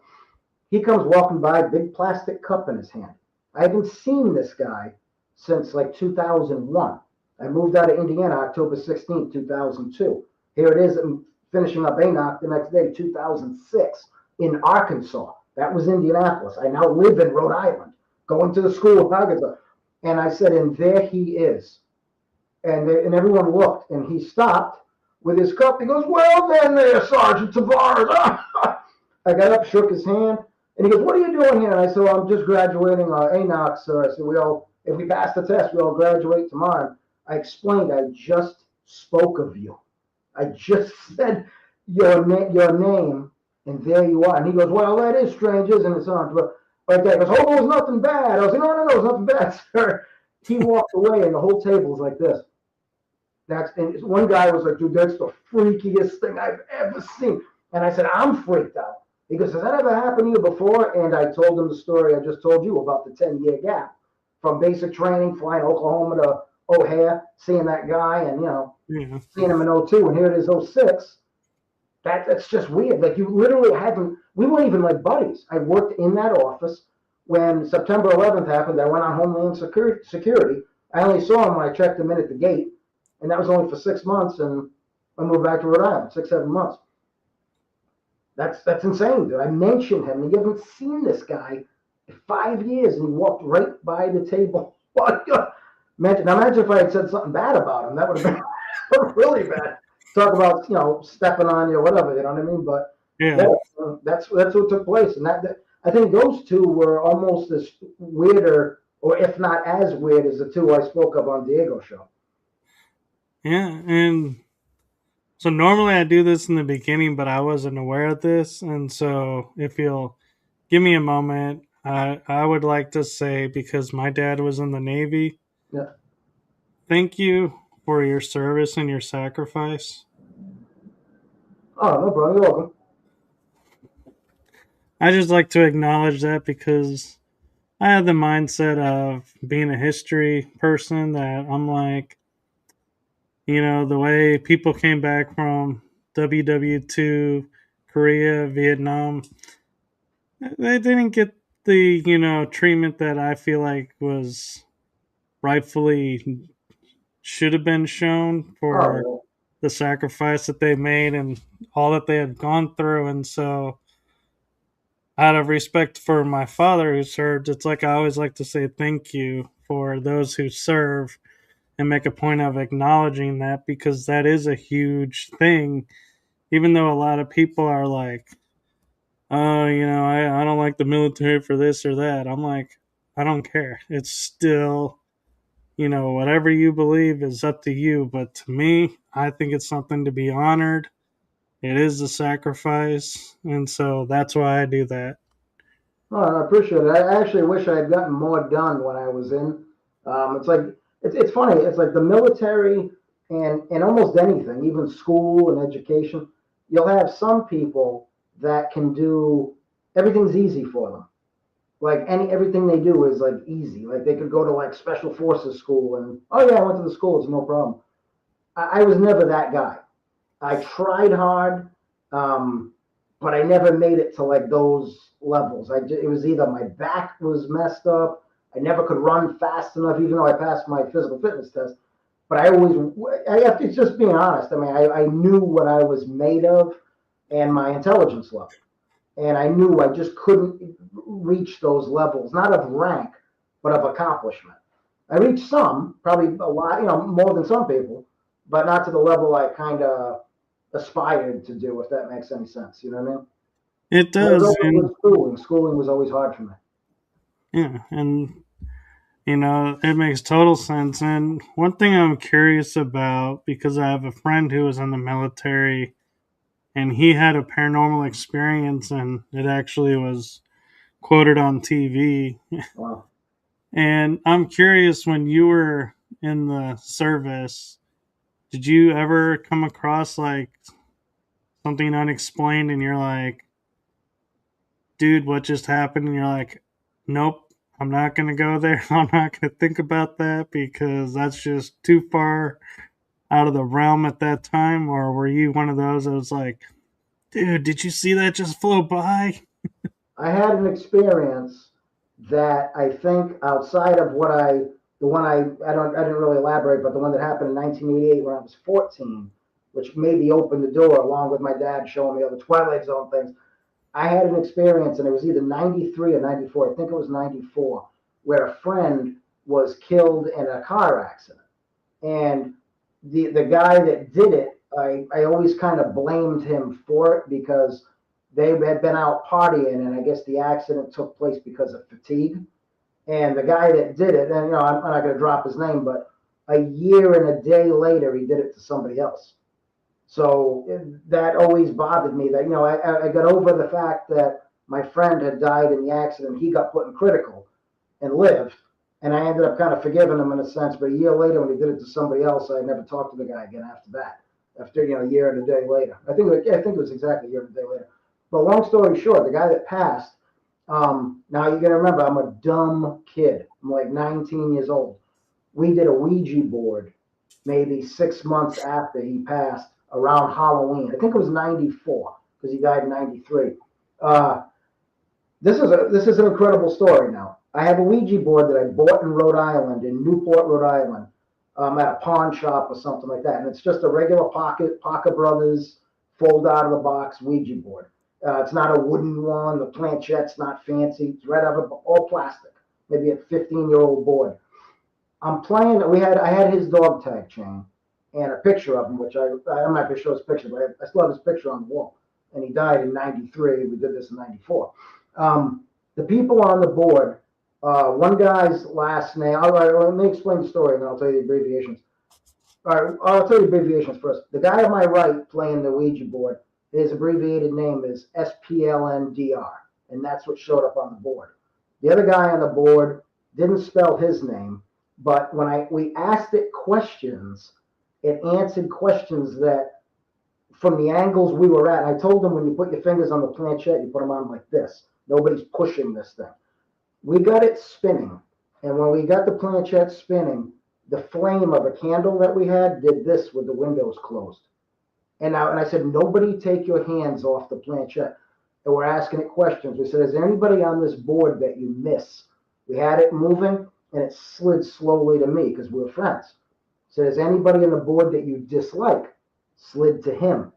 He comes walking by, big plastic cup in his hand. I haven't seen this guy since like 2001. I moved out of Indiana October 16th, 2002. Here it is, I'm finishing up ANOC the next day, 2006, in Arkansas. That was Indianapolis. I now live in Rhode Island, going to the school in Arkansas. And I said, and there he is. And everyone looked, and he stopped with his cup. He goes, "Well, then there, Sergeant Tavares." I got up, shook his hand, and he goes, "What are you doing here?" And I said, "Well, I'm just graduating ANOC, sir." I said, if we pass the test, we all graduate tomorrow." I explained, I just spoke of you. I just said your name, and there you are. And he goes, "Well, that is strange, isn't it, Sergeant?" Right there. He goes, "Oh, it was nothing bad." I was like, "No, no, no, it was nothing bad, sir." He walked away, and the whole table was like this. And one guy was like, "Dude, that's the freakiest thing I've ever seen." And I said, "I'm freaked out." He goes, "Has that ever happened to you before?" And I told him the story I just told you about the 10-year gap from basic training, flying Oklahoma to O'Hare, seeing that guy, and Yeah. seeing him in '02, and here it is '06. That's just weird. Like you literally hadn't. We weren't even like buddies. I worked in that office when September 11th happened. I went on Homeland Security. I only saw him when I checked him in at the gate, and that was only for 6 months. And I moved back to Rhode Island, 6, 7 months. That's insane, dude. I mentioned him, and you haven't seen this guy in 5 years, and he walked right by the table. Imagine if I had said something bad about him. That would have been really bad. Talk about stepping on you or whatever. You know what I mean? But Yeah. yeah, that's what took place, and that I think those two were almost as weirder, or if not as weird as the two I spoke of on Diego's show. Yeah. And So normally I do this in the beginning, but I wasn't aware of this, and so if you'll give me a moment, I would like to say, because my dad was in the Navy, Yeah. thank you for your service and your sacrifice. Oh, no problem. You're welcome. I just like to acknowledge that because I have the mindset of being a history person that I'm like, the way people came back from WW2, Korea, Vietnam, they didn't get the, treatment that I feel like was rightfully should have been shown for Oh, the sacrifice that they made and all that they had gone through. And so, out of respect for my father who served, it's like I always like to say thank you for those who serve and make a point of acknowledging that, because that is a huge thing. Even though a lot of people are like, oh, I don't like the military for this or that. I'm like, I don't care. It's still, whatever you believe is up to you. But to me, I think it's something to be honored. It is a sacrifice. And so that's why I do that. oh, I appreciate it. I actually wish I had gotten more done when I was in. It's like it's funny. It's like the military and almost anything, even school and education. You'll have some people that can do everything's easy for them. Like everything they do is like easy. Like they could go to like special forces school and oh yeah, I went to the school. It's no problem. I was never that guy. I tried hard, um, but I never made it to like those levels. It was either my back was messed up, I never could run fast enough, even though I passed my physical fitness test. But I always, I have to just being honest. I mean, I knew what I was made of and my intelligence level, and I knew I just couldn't reach those levels, not of rank, but of accomplishment. I reached some, probably a lot, more than some people, but not to the level I kind of aspired to do, if that makes any sense. You know what I mean? It And it was does. always And with schooling. Schooling was always hard for me. yeah. And, it makes total sense. And one thing I'm curious about, because I have a friend who was in the military and he had a paranormal experience and it actually was quoted on TV. Wow. And I'm curious, when you were in the service, did you ever come across like something unexplained and you're like, dude, what just happened? And you're like, nope, I'm not going to go there. I'm not going to think about that because that's just too far out of the realm at that time? Or were you one of those that was like, dude, did you see that just flow by? I had an experience that I think outside of the one I didn't really elaborate, but the one that happened in 1988 when I was 14, which maybe opened the door along with my dad showing me all the Twilight Zone things. I had an experience, and it was either 93 or 94. I think it was 94, where a friend was killed in a car accident. And the guy that did it, I always kind of blamed him for it because they had been out partying, and I guess the accident took place because of fatigue. And the guy that did it, and I'm not going to drop his name, but a year and a day later, he did it to somebody else. So that always bothered me. That I got over the fact that my friend had died in the accident. He got put in critical and lived, and I ended up kind of forgiving him in a sense. But a year later, when he did it to somebody else, I never talked to the guy again after that. After a year and a day later, I think it was exactly a year and a day later. But long story short, the guy that passed. Now you got to remember, I'm a dumb kid. I'm like 19 years old. We did a Ouija board maybe 6 months after he passed around Halloween. I think it was 94 because he died in 93. Uh, this is an incredible story now. I have a Ouija board that I bought in Rhode Island, in Newport, Rhode Island, at a pawn shop or something like that. And it's just a regular Parker Brothers fold out of the box Ouija board. It's not a wooden one. The planchette's not fancy. It's right out of all plastic. Maybe a 15-year-old board. I'm playing. I had his dog tag chain and a picture of him, which I'm not gonna show his picture, but I still have his picture on the wall. And he died in '93. We did this in '94. The people on the board, one guy's last name. Let me explain the story, and then I'll tell you the abbreviations. All right, I'll tell you abbreviations first. The guy on my right playing the Ouija board, his abbreviated name is SPLNDR, and that's what showed up on the board. The other guy on the board didn't spell his name, but when we asked it questions, it answered questions that from the angles we were at. I told them when you put your fingers on the planchette, you put them on like this. Nobody's pushing this thing. We got it spinning, and when we got the planchette spinning, the flame of a candle that we had did this with the windows closed. And I said, nobody take your hands off the planchette. And we're asking it questions. We said, is there anybody on this board that you miss? We had it moving, and it slid slowly to me because we were friends. So is anybody on the board that you dislike? Slid to him.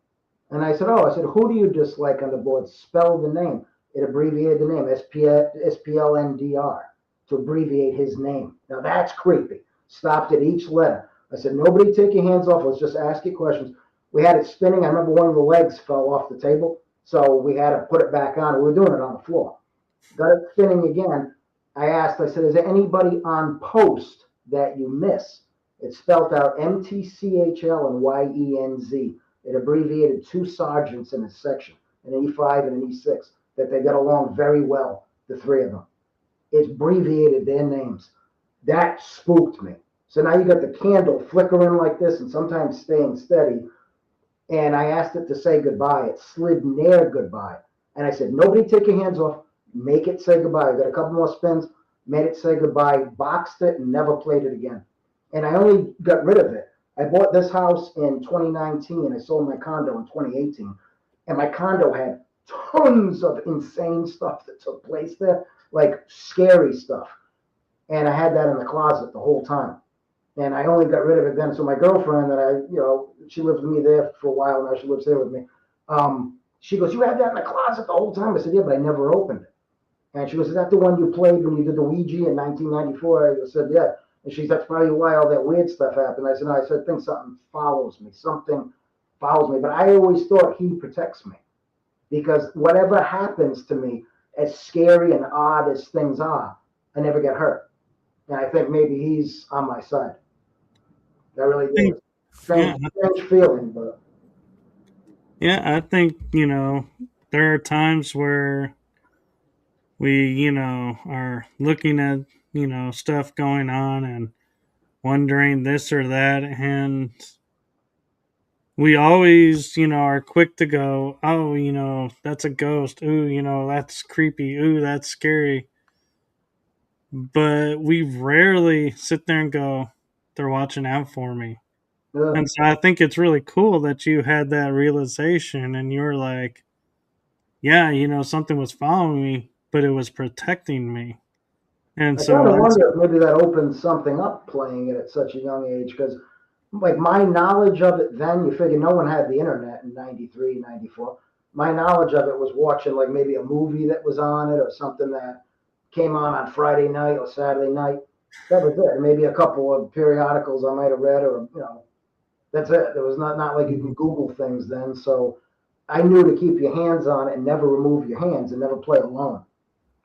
And I said, oh, I said, who do you dislike on the board? Spell the name. It abbreviated the name, SPLNDR, to abbreviate his name. Now that's creepy. Stopped at each letter. I said, nobody take your hands off. Let's just ask you questions. We had it spinning. I remember one of the legs fell off the table, so we had to put it back on. We were doing it on the floor. Got it spinning again. I said, is there anybody on post that you miss? It spelled out MTCHL and YENZ. It abbreviated two sergeants in his section, an E5 and an E6, that they got along very well, the three of them. It abbreviated their names. That spooked me. So now you got the candle flickering like this and sometimes staying steady. And I asked it to say goodbye. It slid near goodbye. And I said, nobody take your hands off. Make it say goodbye. I got a couple more spins, made it say goodbye, boxed it, and never played it again. And I only got rid of it. I bought this house in 2019. I sold my condo in 2018. And my condo had tons of insane stuff that took place there, like scary stuff. And I had that in the closet the whole time. And I only got rid of it then. So my girlfriend that she lives with me there for a while now. She lives there with me. She goes, you had that in the closet the whole time? I said, yeah, but I never opened it. And she goes, is that the one you played when you did the Ouija in 1994? I said, yeah. And she said, that's probably why all that weird stuff happened. I said, no, I said, I think something follows me. Something follows me. But I always thought he protects me. Because whatever happens to me, as scary and odd as things are, I never get hurt. And I think maybe he's on my side. I really do. Yeah, Strange feeling, but yeah, I think, there are times where we, are looking at, stuff going on and wondering this or that. And we always, are quick to go, oh, that's a ghost. Ooh, that's creepy. Ooh, that's scary. But we rarely sit there and go, they're watching out for me. yeah. And so I think it's really cool that you had that realization and you were like, yeah, something was following me, but it was protecting me. And I kind so of that's, wonder if maybe that opens something up playing it at such a young age because, like, my knowledge of it then, you figure no one had the internet in 93, 94. My knowledge of it was watching, like, maybe a movie that was on it or something that came on Friday night or Saturday night. That was it. Maybe a couple of periodicals I might have read or, that's it. There was not like you can Google things then. So I knew to keep your hands on it and never remove your hands and never play alone.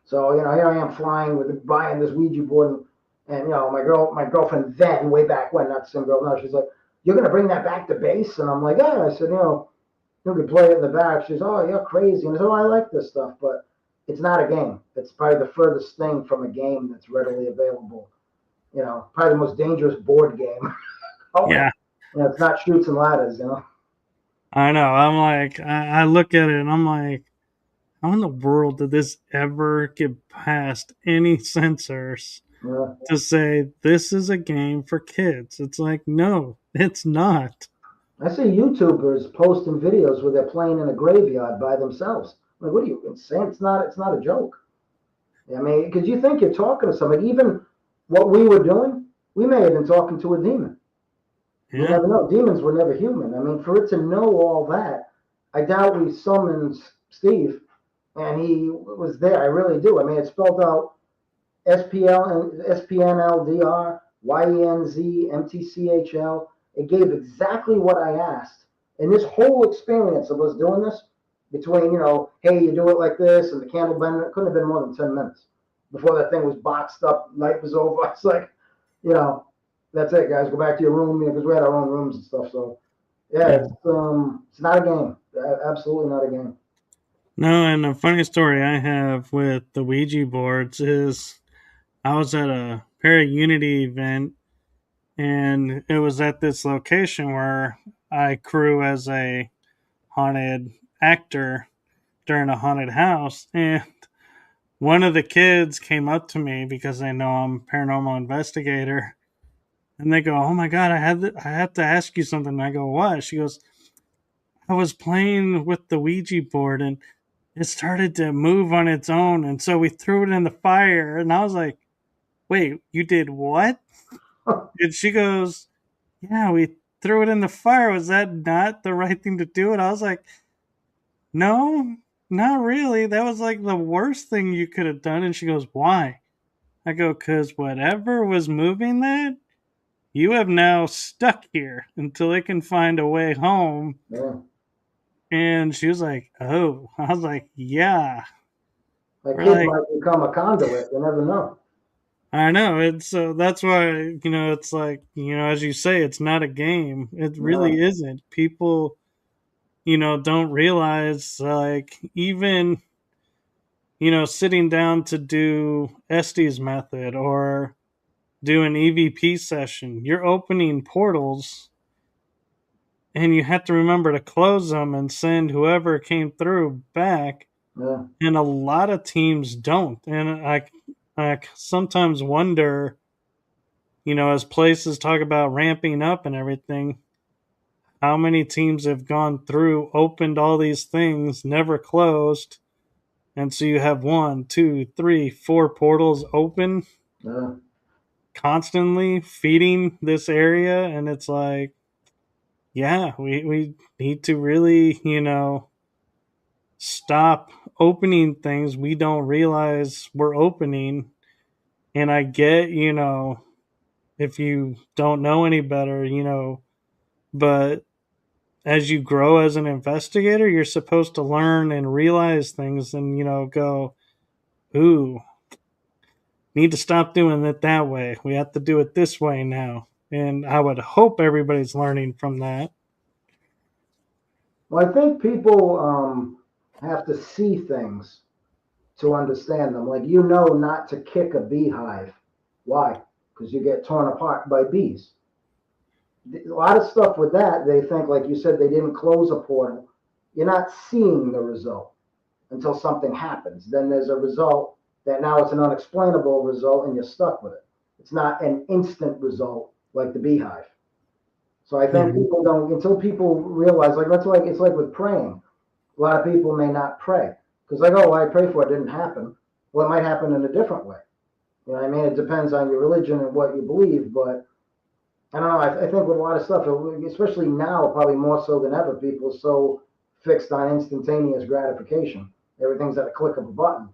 So here I am flying with buying this Ouija board, and my girlfriend then, way back when, not the same girl now, she's like, "You're gonna bring that back to base?" And I'm like, "Yeah." I said, you could play it in the back. She's, "Oh, you're crazy." And I said, "Oh, I like this stuff, but it's not a game. It's probably the furthest thing from a game that's readily available. Probably the most dangerous board game. Oh, yeah, it's not shoots and ladders. I know. I'm like, I look at it and I'm like, how in the world did this ever get past any censors Yeah. to say this is a game for kids? It's like, no, it's not. I see YouTubers posting videos where they're playing in a graveyard by themselves. Like, what are you insane? It's not a joke. I mean, because you think you're talking to somebody. Even what we were doing, we may have been talking to a demon. You Yeah, never know. Demons were never human. I mean, for it to know all that, I doubt we summoned Steve and he was there. I really do. I mean, it spelled out SPL and SPNLDR, YENZ, MTCHL. It gave exactly what I asked. And this whole experience of us doing this, between, hey, you do it like this, and the candle bender, it couldn't have been more than 10 minutes before that thing was boxed up, night was over. It's like, you know, that's it, guys. Go back to your room because we had our own rooms and stuff. So yeah, Yeah. it's not a game. Absolutely not a game. No, and a funny story I have with the Ouija boards is I was at a Para Unity event, and it was at this location where I crew as a haunted actor during a haunted house. And one of the kids came up to me because they know I'm a paranormal investigator, and they go, "Oh my god, I have to ask you something." And I go, "What?" She goes, "I was playing with the Ouija board and it started to move on its own, and so we threw it in the fire." And I was like, "Wait, you did what?" And she goes, "Yeah, we threw it in the fire. Was that not the right thing to do?" And I was like, "No, not really. That was like the worst thing you could have done." And she goes, "Why?" I go, "Because whatever was moving that, you have now stuck here until it can find a way home." Yeah, And she was like, "Oh." I was like, "Yeah." that We're kid like, might become a conduit. You never know. I know. It's that's why, it's like, as you say, it's not a game. It really No, isn't. People, don't realize, like, even, sitting down to do Estes method or do an EVP session, you're opening portals and you have to remember to close them and send whoever came through back. yeah, And a lot of teams don't. And I sometimes wonder, as places talk about ramping up and everything, how many teams have gone through, opened all these things, never closed, and so you have one, two, three, four portals open yeah. constantly feeding this area, and it's like, yeah, we need to really, stop opening things we don't realize we're opening. And I get, if you don't know any better, but as you grow as an investigator, you're supposed to learn and realize things and, go, ooh, need to stop doing it that way. We have to do it this way now. And I would hope everybody's learning from that. Well, I think people have to see things to understand them. Like, not to kick a beehive. Why? Because you get torn apart by bees. A lot of stuff with that, they think, like you said, they didn't close a portal. You're not seeing the result until something happens. Then there's a result that now it's an unexplainable result and you're stuck with it. It's not an instant result like the beehive. So I think Mhm. people don't, until people realize, like, that's like, it's like with praying. A lot of people may not pray because, like, oh, I pray for it didn't happen. Well, it might happen in a different way. You know what I mean? It depends on your religion and what you believe, but I don't know. I think with a lot of stuff, especially now, probably more so than ever, people are so fixed on instantaneous gratification. Everything's at a click of a button.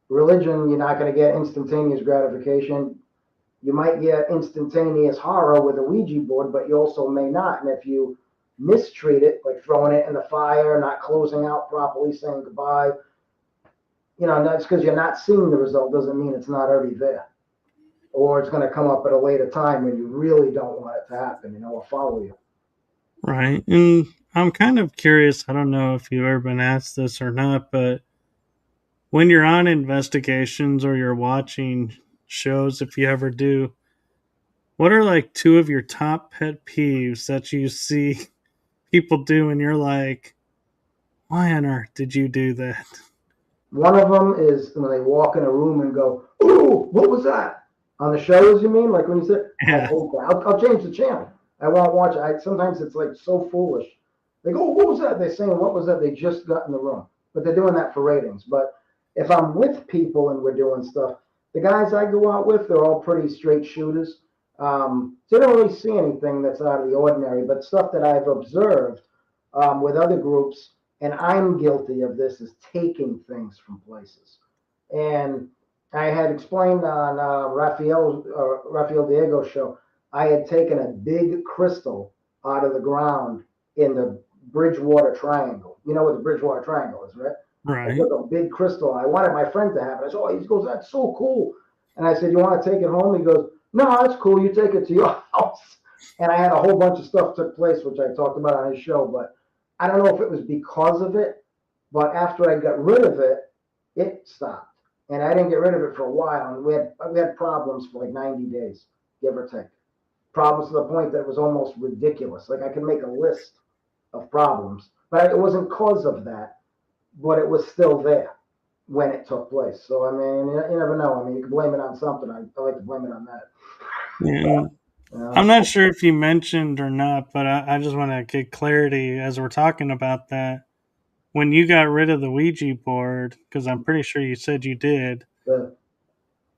Religion, you're not going to get instantaneous gratification. You might get instantaneous horror with a Ouija board, but you also may not. And if you mistreat it, like throwing it in the fire, not closing out properly, saying goodbye, that's because you're not seeing the result doesn't mean it's not already there. Or it's going to come up at a later time when you really don't want it to happen, or follow you. Right. And I'm kind of curious. I don't know if you've ever been asked this or not, but when you're on investigations or you're watching shows, if you ever do, what are like two of your top pet peeves that you see people do and you're like, why on earth did you do that? One of them is when they walk in a room and go, "Ooh, what was that?" On the shows, you mean? Like when you said, "I Yeah. hate that." I'll change the channel. I won't watch it. Sometimes it's like so foolish. They go, "Oh, what was that?" They're saying, "What was that?" They just got in the room, but they're doing that for ratings. But if I'm with people and we're doing stuff, the guys I go out with, they're all pretty straight shooters. So they don't really see anything that's out of the ordinary. But stuff that I've observed with other groups, and I'm guilty of this, is taking things from places. And I had explained on Rafael Diego's show, I had taken a big crystal out of the ground in the Bridgewater Triangle. You know what the Bridgewater Triangle is, right? I Right. took a big crystal. I wanted my friend to have it. I said, "Oh," he goes, "That's so cool." And I said, "You want to take it home?" He goes, No, that's cool. You take it to your house. And I had a whole bunch of stuff took place, which I talked about on his show, but I don't know if it was because of it, but after I got rid of it, it stopped. And I didn't get rid of it for a while. And we had problems for like 90 days, give or take. Problems to the point that it was almost ridiculous. Like I could make a list of problems, but it wasn't cause of that, but it was still there when it took place. So I mean, you never know. I mean, you can blame it on something. I like to blame it on that. And You I'm know? not sure if you mentioned or not, but I just want to get clarity as we're talking about that. When you got rid of the Ouija board, because I'm pretty sure you said you The,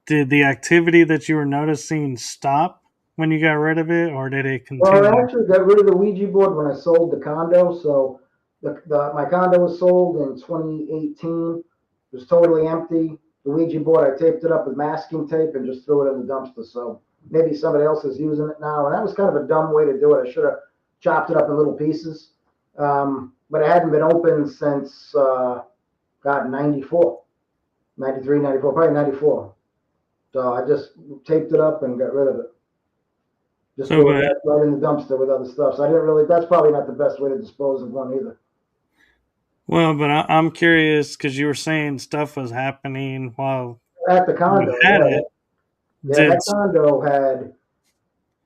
did the activity that you were noticing stop when you got rid of it, or did it well, I continue? actually got rid of the Ouija board when I sold the condo. So my condo was sold in 2018. It was totally empty. The Ouija board, I taped it up with masking tape and just threw it in the dumpster. So maybe somebody else is using it now. And that was kind of a dumb way to do it. I should have chopped it up in little pieces. But it hadn't been open since, God, 94, 93, 94, probably 94. So I just taped it up and got rid of it. Just So, threw it but right in the dumpster with other stuff. So I didn't really. That's probably not the best way to dispose of one either. I'm curious because you were saying stuff was happening while At the you condo, had yeah, it. yeah, Did that condo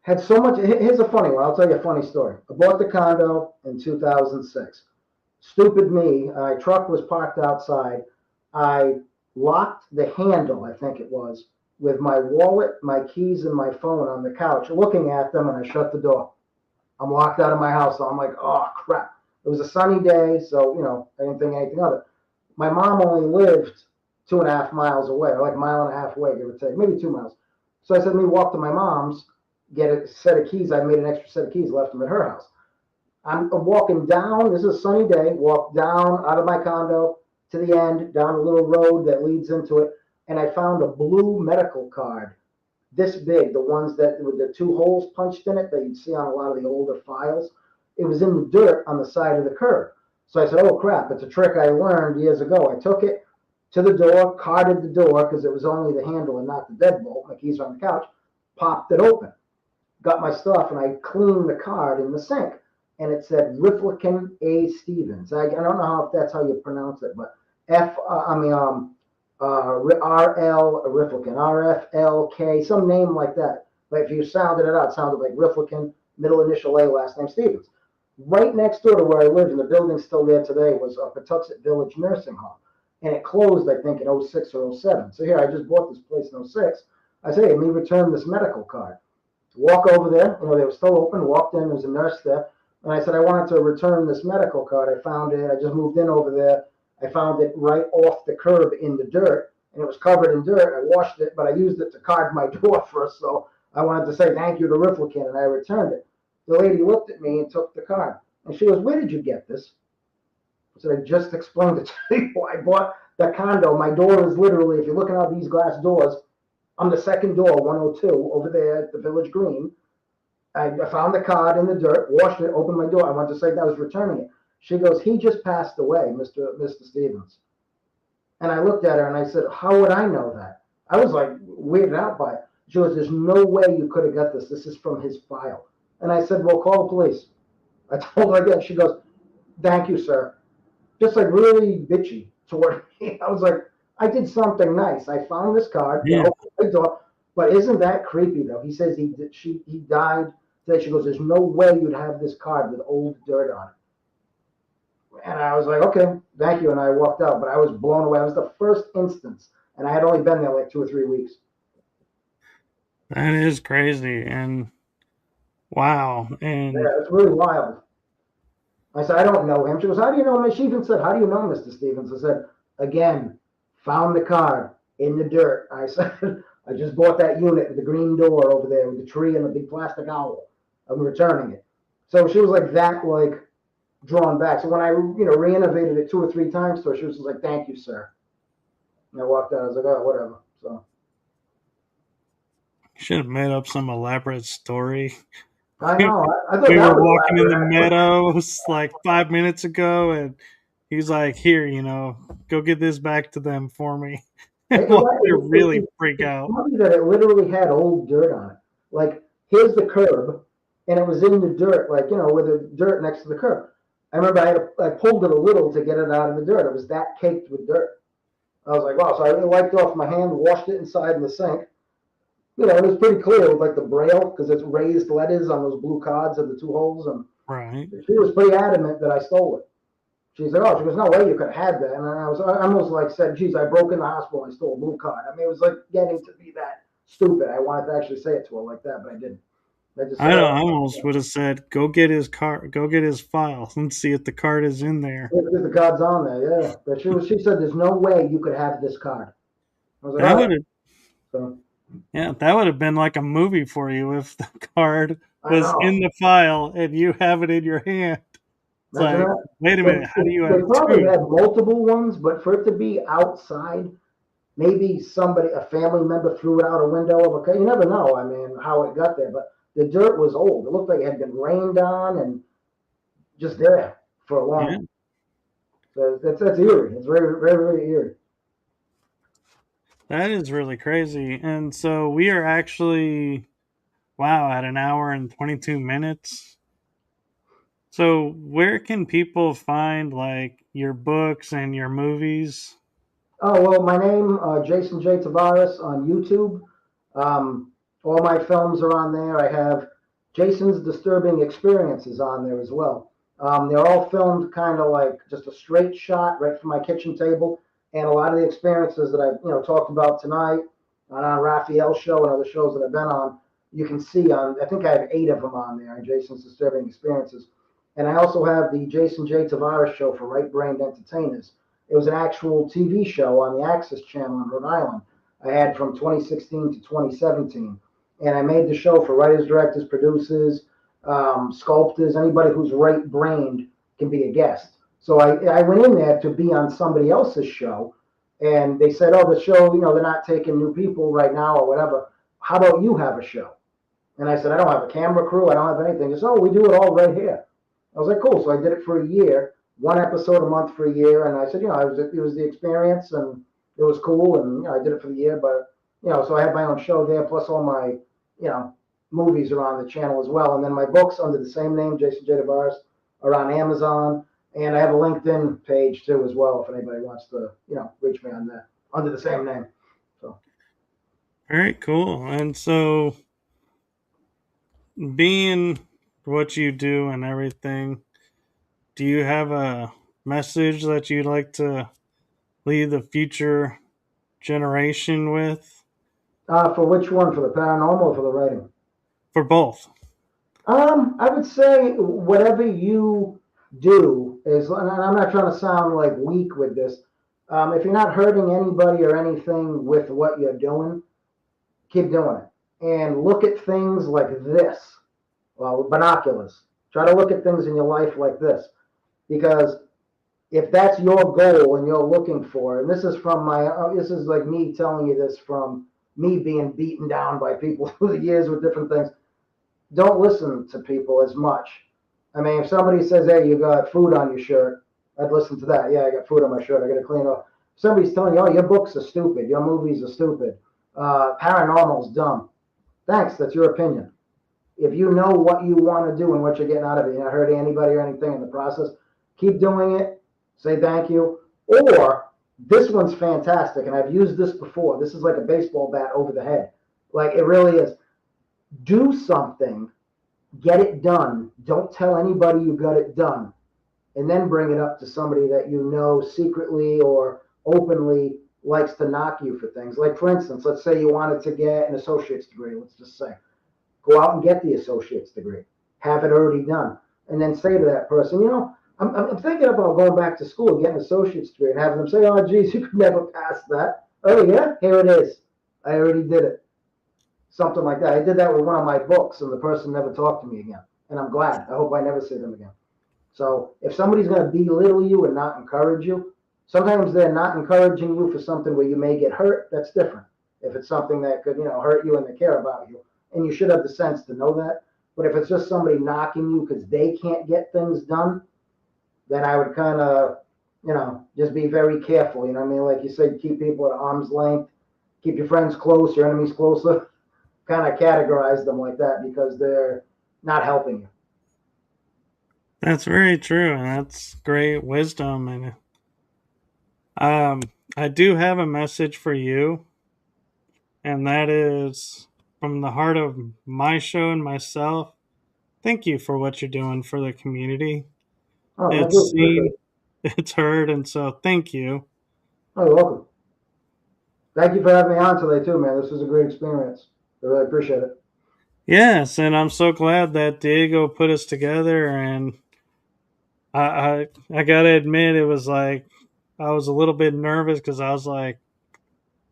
had so much. Here's a funny one. I'll tell you a funny story. I bought the condo in 2006. Stupid me. My truck was parked outside. I locked the handle, I think it was, with my wallet, my keys, and my phone on the couch, looking at them, and I shut the door. I'm locked out of my house. So I'm like, oh crap. It was a sunny day, so I didn't think anything of it. My mom only lived 2.5 miles away, or like a mile and a half away, give or take, maybe 2 miles. So I said, let me walk to my mom's, get a set of keys. I made an extra set of keys, left them at her house. I'm walking down. This is a sunny day. Walk down out of my condo to the end, down a little road that leads into it, and I found a blue medical card this big, the ones that with the two holes punched in it that you'd see on a lot of the older files. It was in the dirt on the side of the curb. So I said, oh crap, it's a trick I learned years ago. I took it to the door, carded the door because it was only the handle and not the deadbolt. My keys are on the couch, popped it open, got my stuff, and I cleaned the card in the sink. And it said Riflican A. Stevens. I don't know if that's how you pronounce it, but RL Riflican, RFLK, some name like that. But if you sounded it out, it sounded like Riflican, middle initial A, last name Stevens. Right next door to where I lived, and the building's still there today, was a Patuxent Village nursing home. And it closed, I think, in '06 or '07. So here, I just bought this place in '06. I said, hey, let me return this medical card. Walk over there. They were still open. Walked in. There was a nurse there. And I said, I wanted to return this medical card. I found it. I just moved in over there. I found it right off the curb in the dirt, and it was covered in dirt. I washed it, but I used it to card my door first. So I wanted to say thank you to Riflican, and I returned it. The lady looked at me and took the card. And she goes, where did you get this? I said, I just explained it to you. I bought the condo. My door is literally, if you're looking out these glass doors, I'm the second door, 102, over there at the Village Green. I found the card in the dirt, washed it, opened my door. I went to say that I was returning it. She goes, he just passed away, Mr. Stevens. And I looked at her and I said, how would I know that? I was like weirded out by it. She goes, there's no way you could have got this. This is from his file. And I said, well, call the police. I told her again. She goes, thank you, sir. Just like really bitchy toward me. I was like, I did something nice. I found this card. You yeah, opened the door. But isn't that creepy though? He says he died today. She goes, there's no way you'd have this card with old dirt on it. And I was like, okay, thank you. And I walked out, but I was blown away. It was the first instance, and I had only been there like 2 or 3 weeks. that is crazy and wow. And Yeah, it's really wild. I said, I don't know him. She goes, how do you know him? She even said, how do you know Mr. Stevens? I said, again, found the card in the dirt. I said, I just bought that unit with the green door over there with the tree and the big plastic owl. I'm returning it. So she was like that, like drawn back. So when I, re-innovated it 2 or 3 times to her, she was just like, thank you, sir. And I walked out. I was like, oh, whatever. So should have made up some elaborate story. I know. I thought We that were was walking in the elaborate, actually. meadows like 5 minutes ago, and he's like, "Here, go get this back to them for me." It, Like it, to it, really it, freak it's out. funny that it literally had old dirt on it. Like, here's the curb, and it was in the dirt, like, with the dirt next to the curb. I remember I pulled it a little to get it out of the dirt. It was that caked with dirt. I was like, wow. So I wiped off my hand, washed it inside in the sink. It was pretty clear with like the braille because it's raised letters on those blue cards of the two holes. And Right. she was pretty adamant that I stole it. She's like, oh, she goes, no way you could have had that. And I almost like said, geez, I broke in the hospital. I stole a blue card. I mean, it was like getting to be that stupid. I wanted to actually say it to her like that, but I didn't. I just said, I oh, almost would have said, "Go get his car. Go get his file and see if the card is in there." the card's on there. Yeah. But she said, there's no way you could have this card. I was like, That all right. would have, So yeah, that would have been like a movie for you if the card I was in know. the file and you have it in your hand. It's Imagine like, that. wait a minute, how do you They have probably two? had multiple ones, but for it to be outside, maybe somebody, a family member threw it out a window of a car. You never know. I mean, how it got there, but the dirt was old. It looked like it had been rained on and just there for a Yeah, long. So that's eerie. It's very very very eerie. that is really crazy. And so we are actually, wow, at an hour and 22 minutes. So where can people find like your books and your movies? Oh well, my name Jason J Tavares on YouTube. Um, all my films are on there. I have Jason's Disturbing Experiences on there as well. They're all filmed kind of like just a straight shot right from my kitchen table, and a lot of the experiences that I talked about tonight on Raphael's show and other shows that I've been on, you can see on. I think I have 8 of them on there on Jason's Disturbing Experiences, and I also have the Jason J Tavares show for Right Brained Entertainers. It was an actual TV show on the Access Channel in Rhode Island. I had from 2016 to 2017, and I made the show for writers, directors, producers, sculptors, anybody who's right-brained can be a guest. So I went in there to be on somebody else's show, and they said, "Oh, the show, they're not taking new people right now or whatever. How about you have a show?" And I said, "I don't have a camera crew. I don't have anything." They said, "Oh, we do it all right here." I was like, "Cool." So I did it for a year, one episode a month for a year, and I said, it was the experience, and it was cool, and I did it for the year. But so I had my own show there, plus all my you know movies are on the channel as well, and then my books under the same name, Jason J. Tavares, are on Amazon, and I have a LinkedIn page too as well if anybody wants to reach me on that under the same name. So. Very cool. And so, being what you do and everything, do you have a message that you'd like to leave the future generation with? For which one? For the paranormal or for the writing? For both. I would say whatever you do is, and I'm not trying to sound like weak with this. If you're not hurting anybody or anything with what you're doing, keep doing it. And look at things like this. Well, with binoculars. Try to look at things in your life like this. Because if that's your goal and you're looking for, and this is from this is like me telling you this from me being beaten down by people through the years with different things. Don't listen to people as much. I mean, if somebody says, "Hey, you got food on your shirt," I'd listen to that. Yeah, I got food on my shirt. I got to clean up. If somebody's telling you, "Oh, your books are stupid. Your movies are stupid. Paranormal's dumb." Thanks. That's your opinion. If you know what you want to do and what you're getting out of it, you're not hurting anybody or anything in the process, keep doing it. Say thank you. Or this one's fantastic, and I've used this before. This is like a baseball bat over the head. Like it really is. Do something, get it done. Don't tell anybody you got it done, and then bring it up to somebody that you know secretly or openly likes to knock you for things. Like, for instance, let's say you wanted to get an associate's degree, let's just say. Go out and get the associate's degree. Have it already done. And then say to that person, I'm thinking about going back to school and getting an associate's degree and having them say, "Oh, geez, you could never pass that." "Oh, yeah, here it is. I already did it." Something like that. I did that with one of my books, and the person never talked to me again. And I'm glad. I hope I never see them again. So if somebody's going to belittle you and not encourage you, sometimes they're not encouraging you for something where you may get hurt. That's different. If it's something that could, hurt you and they care about you, and you should have the sense to know that. But if it's just somebody knocking you because they can't get things done, then I would kind of, just be very careful. You know what I mean? Like you said, keep people at arm's length, keep your friends close, your enemies closer. Kind of categorize them like that because they're not helping you. That's very true, and that's great wisdom. And um, I do have a message for you, and that is from the heart of my show and myself. Thank you for what you're doing for the community. Oh, thank you. It's Appreciate seen, it. it's heard, and so thank you. Oh, you're welcome. Thank you for having me on today too, man. This was a great experience. I really appreciate it. Yes, and I'm so glad that Diego put us together. And I gotta admit, it was like I was a little bit nervous because I was like,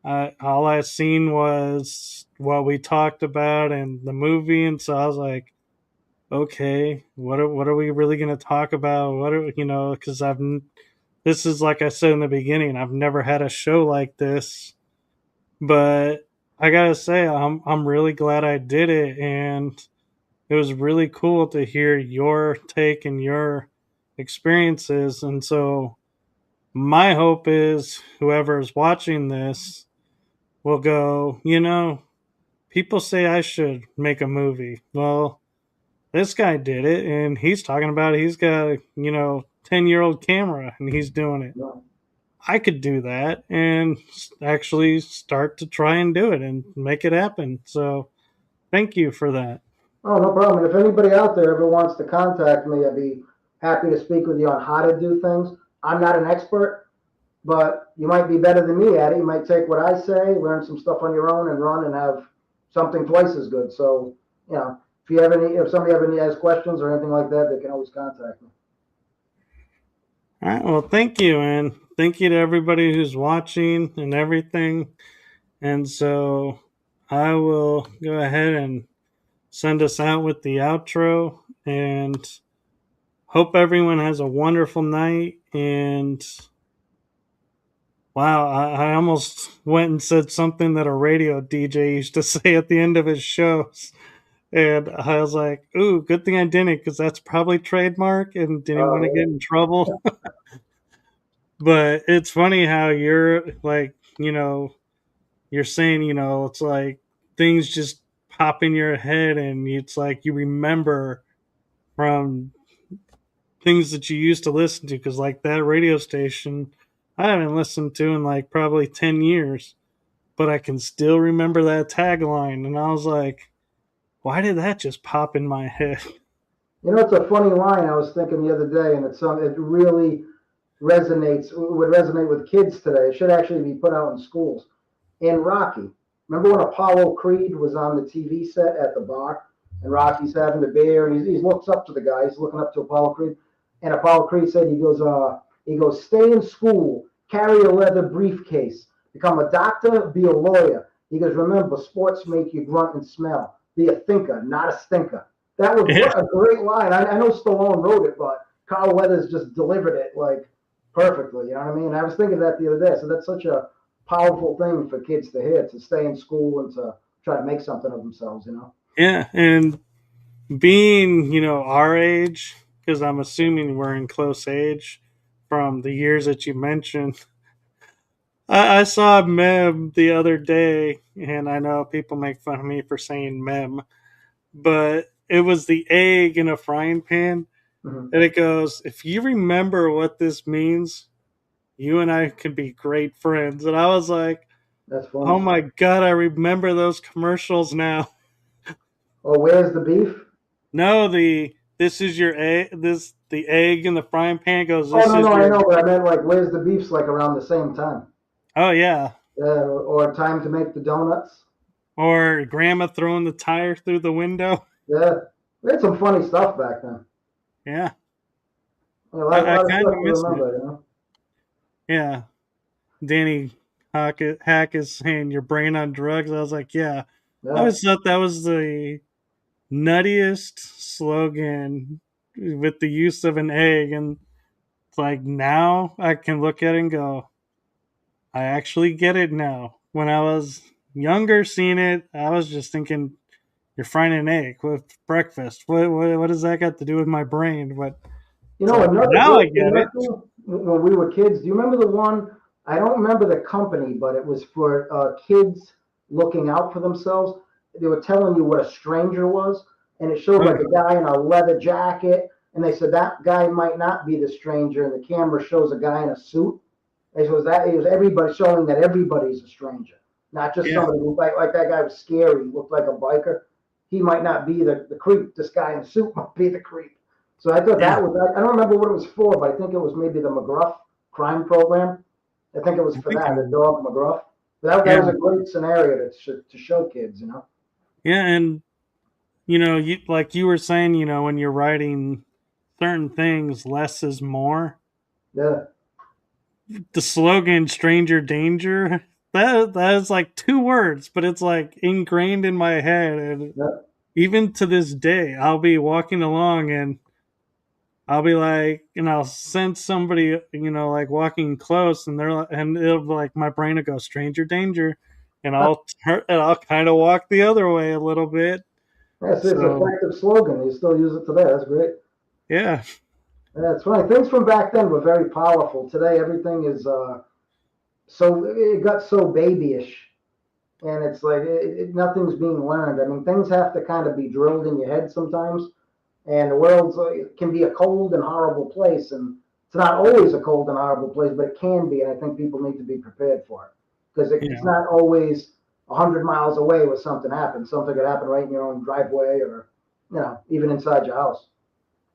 all I seen was what we talked about and the movie, and so I was like, okay, what are we really gonna talk about? What are Because this is like I said in the beginning, I've never had a show like this, but I gotta say, I'm really glad I did it, and it was really cool to hear your take and your experiences. And so my hope is whoever is watching this will go, people say I should make a movie. Well, this guy did it, and he's talking about he's got a 10-year-old camera and he's doing it. No, I could do that and actually start to try and do it and make it happen. So thank you for that. oh, no problem. And if anybody out there ever wants to contact me, I'd be happy to speak with you on how to do things. I'm not an expert, but you might be better than me at it. You might take what I say, learn some stuff on your own, and run and have something twice as good. So, if somebody ever has questions or anything like that, they can always contact me. All right. Well, thank you. And thank you to everybody who's watching and everything. And so I will go ahead and send us out with the outro, and hope everyone has a wonderful night. And wow, I almost went and said something that a radio DJ used to say at the end of his shows. And I was like, ooh, good thing I didn't, because that's probably trademark and didn't want to get Uh, in trouble. But it's funny how you're like, you're saying, it's like things just pop in your head, and it's like you remember from things that you used to listen to. Because, like, that radio station, I haven't listened to in like probably 10 years, but I can still remember that tagline. And I was like, why did that just pop in my head? it's a funny line I was thinking the other day, and it really would resonate with kids today. It should actually be put out in schools. In Rocky, remember when Apollo Creed was on the TV set at the bar, and Rocky's having the beer, and he looks up to the guy. He's looking up to Apollo Creed, and Apollo Creed said, he goes, stay in school, carry a leather briefcase, become a doctor, be a lawyer. He goes, remember, sports make you grunt and smell. Be a thinker, not a stinker. That was Yeah. what a great line. I know Stallone wrote it, but Carl Weathers just delivered it like perfectly. You know what I mean? I was thinking that the other day. So that's such a powerful thing for kids to hear, to stay in school and to try to make something of themselves. Yeah. And being, our age, because I'm assuming we're in close age from the years that you mentioned. I saw a meme the other day, and I know people make fun of me for saying mem, but it was the egg in a frying pan. Mm-hmm. And it goes, if you remember what this means, you and I can be great friends. And I was like, That's oh funny. my God, I remember those commercials now. Oh, where's the beef? No, this is your egg. The egg in the frying pan goes. Oh, This no, is no, I your. know, but I meant like where's the beef's like around the same time. Oh yeah, Or time to make the donuts. or grandma throwing the tire through the window. Yeah, we had some funny stuff back then. Yeah, Yeah, a I lot of kind stuff of to miss it. remember. Yeah, Danny Hack is saying your brain on drugs. I was like, yeah. I Yeah, always thought that was the nuttiest slogan with the use of an egg, and it's like now I can look at it and go, I actually get it now. When I was younger, seeing it, I was just thinking, you're frying an egg with breakfast. What does that got to do with my brain? But it's like another now I great thing. get it. when we were kids. Do you remember the one? I don't remember the company, but it was for kids looking out for themselves. They were telling you what a stranger was, and it showed like Oh, a guy in a leather jacket, and they said that guy might not be the stranger, and the camera shows a guy in a suit. It was that it was everybody showing that everybody's a stranger, not just yeah, somebody who like that guy was scary, looked like a biker. He might not be the creep. This guy in the suit might be the creep. So I thought yeah. that was I don't remember what it was for, but I think it was maybe the McGruff crime program. I think it was I for think that, it the was. dog McGruff. That Yeah, was a great scenario to show kids, you know. yeah, and you like you were saying, when you're writing certain things, less is more. Yeah, The slogan "Stranger Danger" that is like two words, but it's like ingrained in my head, and yeah. even to this day, I'll be walking along and I'll be like, and I'll sense somebody, like walking close, and and it'll be like my brain will go "Stranger Danger," and I'll turn and I'll kind of walk the other way a little bit. Yes, it's an So effective slogan. You still use it today. That's great. yeah, Yeah, it's funny. Things from back then were very powerful. Today, everything is so it got so babyish, and it's like nothing's being learned. I mean, things have to kind of be drilled in your head sometimes, and the world can be a cold and horrible place, and it's not always a cold and horrible place, but it can be, and I think people need to be prepared for it because it's yeah, not always 100 miles away where something happens. Something could happen right in your own driveway, or even inside your house.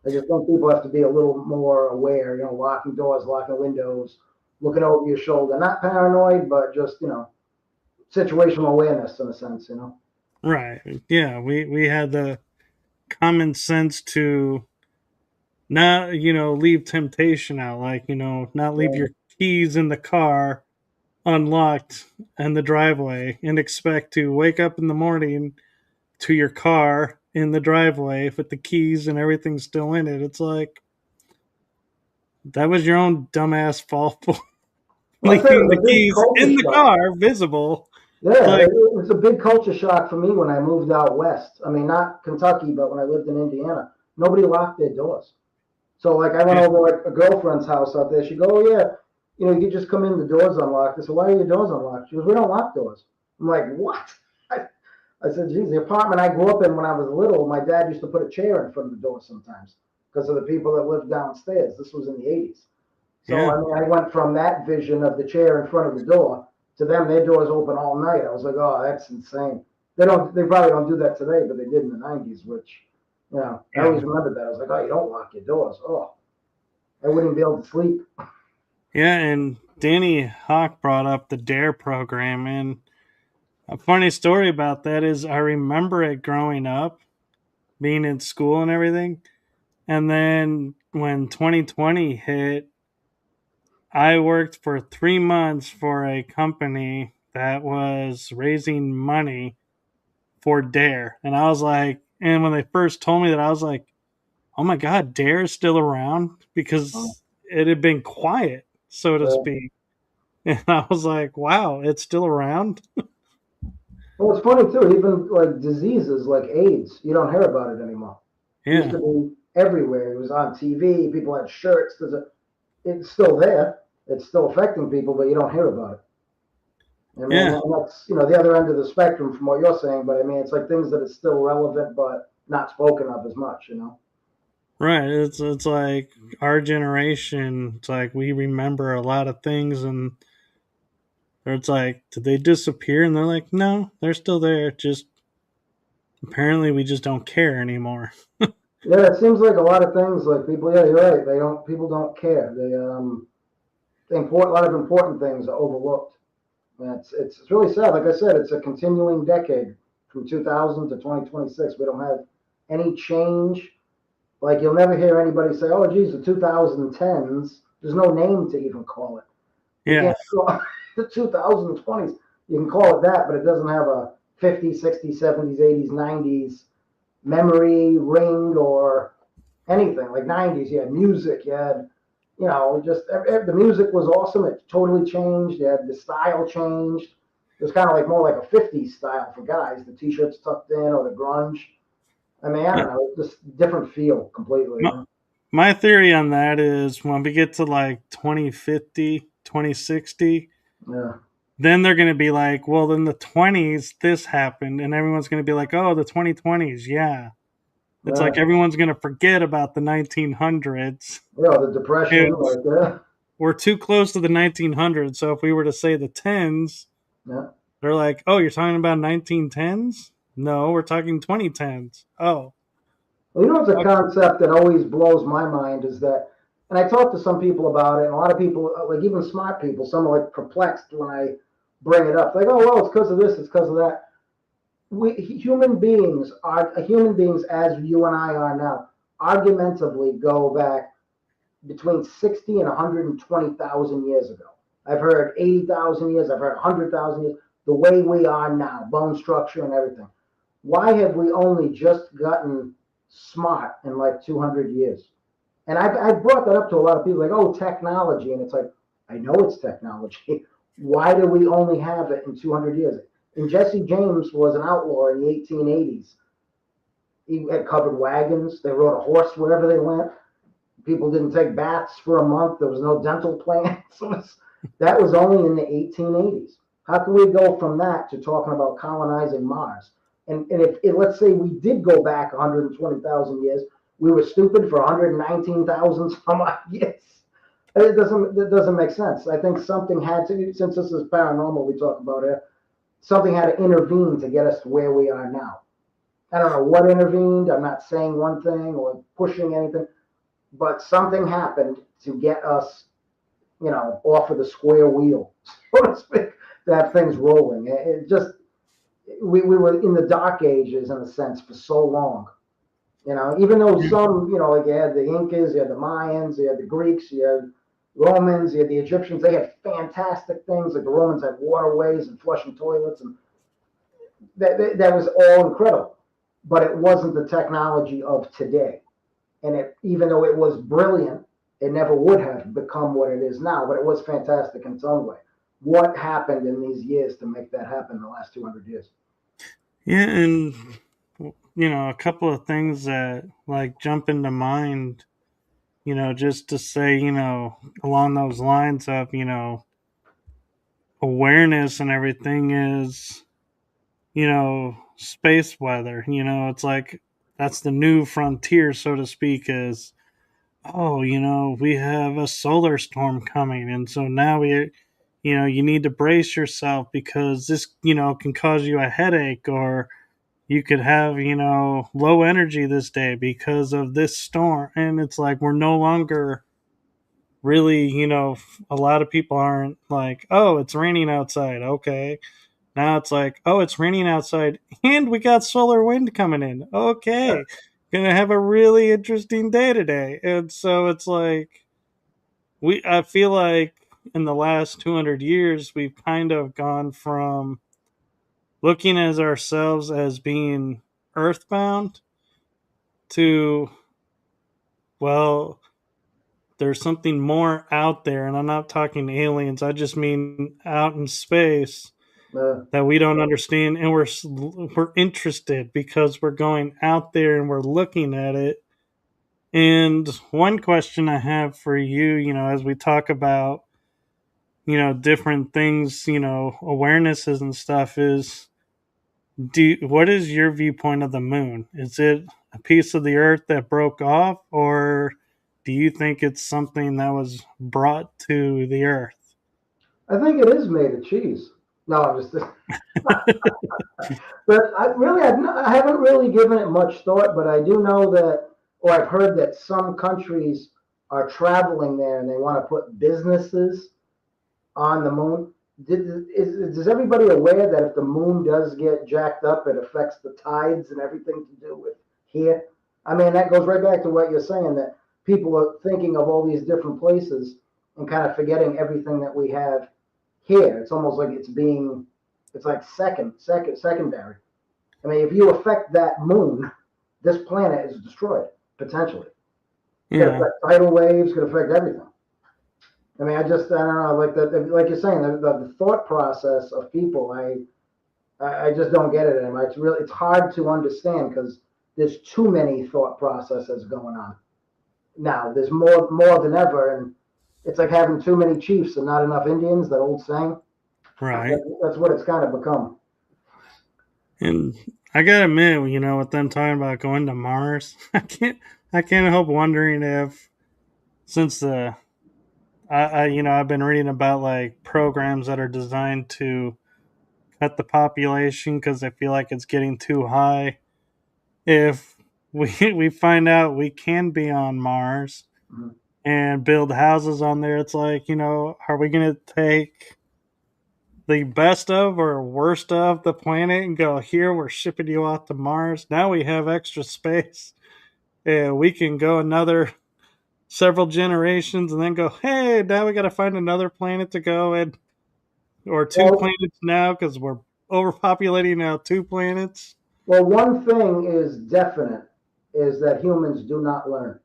I just think people have to be a little more aware, locking doors, locking windows, looking over your shoulder. Not paranoid, but just, situational awareness in a sense. right, yeah. We had the common sense to not leave temptation out, like not leave Yeah. your keys in the car unlocked in the driveway and expect to wake up in the morning to your car in the driveway with the keys and everything still in it. It's like that was your own dumbass fault for Well, I said it leaving was the a big keys culture in the shock. car visible. It's Yeah, like it was a big culture shock for me when I moved out west. I mean, not Kentucky, but when I lived in Indiana, nobody locked their doors. So, like, I went yeah, over like a girlfriend's house out there. She go, "Oh yeah, you could just come in. The doors unlocked." I said, "Why are your doors unlocked?" She goes, "We don't lock doors." I'm like, "What?" I said, geez, the apartment I grew up in when I was little, my dad used to put a chair in front of the door sometimes because of the people that lived downstairs. This was in the 80s. So, yeah, I mean, I went from that vision of the chair in front of the door to them, their doors open all night. I was like, oh, that's insane. They probably don't do that today, but they did in the 90s, which, I yeah, always remembered that. I was like, oh, you don't lock your doors. Oh, I wouldn't be able to sleep. yeah. And Danny Hawk brought up the Dare program, and a funny story about that is I remember it growing up, being in school and everything. And then when 2020 hit, I worked for 3 months for a company that was raising money for Dare. And I was like, and when they first told me that, I was like, oh my God, Dare is still around Uh, because it had been quiet, so to speak. And I was like, wow, it's still around. well, it's funny too. Even like diseases like AIDS, you don't hear about it anymore. It used Yeah, to be everywhere. It was on TV. People had shirts. It's still there. It's still affecting people, but you don't hear about it. I mean, yeah, and that's the other end of the spectrum from what you're saying. But I mean, it's like things that are still relevant, but not spoken of as much. right. It's like our generation. It's like we remember a lot of things, and it's like, did they disappear? And they're like, no, they're still there. Just apparently, we just don't care anymore. Yeah, it seems like a lot of things. Like people, yeah, you're right. They don't. People don't care. A lot of important things are overlooked. And it's really sad. Like I said, it's a continuing decade from 2000 to 2026. We don't have any change. Like you'll never hear anybody say, "Oh, geez, the 2010s." There's no name to even call it. You Yeah, can't call the 2020s. You can call it that, but it doesn't have a 50s, 60s, 70s, 80s, 90s memory ring or anything. Like 90s, you had music, you had, just the music was awesome. It totally changed. You had the style changed. It was kind of like more like a 50s style for guys, the t-shirts tucked in or the grunge. I mean, I yeah. don't know, just different feel completely. My, My theory on that is when we get to like 2050, 2060, Yeah, then they're going to be like, well, in the 20s, this happened. And everyone's going to be like, oh, the 2020s. Yeah. It's yeah, like everyone's going to forget about the 1900s. yeah. The depression, And like that. we're too close to the 1900s. So if we were to say the 10s, Yeah. they're like, oh, you're talking about 1910s? No, we're talking 2010s. Oh, Well, you know, it's a okay. concept that always blows my mind is that, and I talk to some people about it, and a lot of people, like even smart people, some are like perplexed when I bring it up. Like, oh, well, it's because of this, it's because of that. We human beings as you and I are now, argumentatively go back between 60 and 120,000 years ago. I've heard 80,000 years, I've heard 100,000 years, the way we are now, bone structure and everything. Why have we only just gotten smart in like 200 years? And I've brought that up to a lot of people, like, oh, technology. And it's like, I know it's technology. Why do we only have it in 200 years? And Jesse James was an outlaw in the 1880s. He had covered wagons. They rode a horse wherever they went. People didn't take baths for a month. There was no dental plans. That was only in the 1880s. How can we go from that to talking about colonizing Mars? And if let's say we did go back 120,000 years, we were stupid for 119,000 some odd years. It doesn't make sense. I think something had to, since this is paranormal, we talk about it. Something had to intervene to get us to where we are now. I don't know what intervened. I'm not saying one thing or pushing anything, but something happened to get us, off of the square wheel, so to speak, to have things rolling. It just, we were in the dark ages in a sense for so long. Even though some, like you had the Incas, you had the Mayans, you had the Greeks, you had Romans, you had the Egyptians, they had fantastic things. Like the Romans had waterways and flushing toilets, and that was all incredible. But it wasn't the technology of today. And even though it was brilliant, it never would have become what it is now. But it was fantastic in its own way. What happened in these years to make that happen in the last 200 years? Yeah. And, a couple of things that like jump into mind, just to say, along those lines of, awareness and everything is, space weather. It's like that's the new frontier, so to speak, is, oh, we have a solar storm coming. And so now you need to brace yourself because this, can cause you a headache, or you could have, low energy this day because of this storm. And it's like we're no longer really, a lot of people aren't like, oh, it's raining outside. Okay. Now it's like, oh, it's raining outside and we got solar wind coming in. Okay. Gonna have a really interesting day today. And so it's like, I feel like in the last 200 years, we've kind of gone from looking at ourselves as being earthbound to, well, there's something more out there. And I'm not talking aliens, I just mean out in space Uh, that we don't understand, and we're interested because we're going out there and we're looking at it. And one question I have for you, as we talk about, different things, awarenesses and stuff, is, what is your viewpoint of the moon? Is it a piece of the earth that broke off, or do you think it's something that was brought to the earth? I think it is made of cheese. No, I'm just. But I haven't really given it much thought. But I do know that, or I've heard that some countries are traveling there and they want to put businesses on the moon. Is everybody aware that if the moon does get jacked up, it affects the tides and everything to do with here? I mean, that goes right back to what you're saying, that people are thinking of all these different places and kind of forgetting everything that we have here. It's almost like it's like secondary. I mean, if you affect that moon, this planet is destroyed potentially. Could Yeah. affect tidal waves, could affect everything. I mean, I don't know, like like you're saying, the thought process of people, I just don't get it anymore. It's hard to understand because there's too many thought processes going on. now. There's more than ever, and it's like having too many chiefs and not enough Indians. That old saying. Right. That's what it's kind of become. And I gotta admit, with them talking about going to Mars, I can't help wondering if, since I've been reading about like programs that are designed to cut the population because they feel like it's getting too high. If we we find out we can be on Mars Mhm. and build houses on there, it's like, are we gonna take the best of or worst of the planet and go, here, we're shipping you off to Mars. Now we have extra space and we can go another several generations and then go, hey, now we got to find another planet to go and or two Well, planets now because we're overpopulating now two planets. well, one thing is definite is that humans do not learn.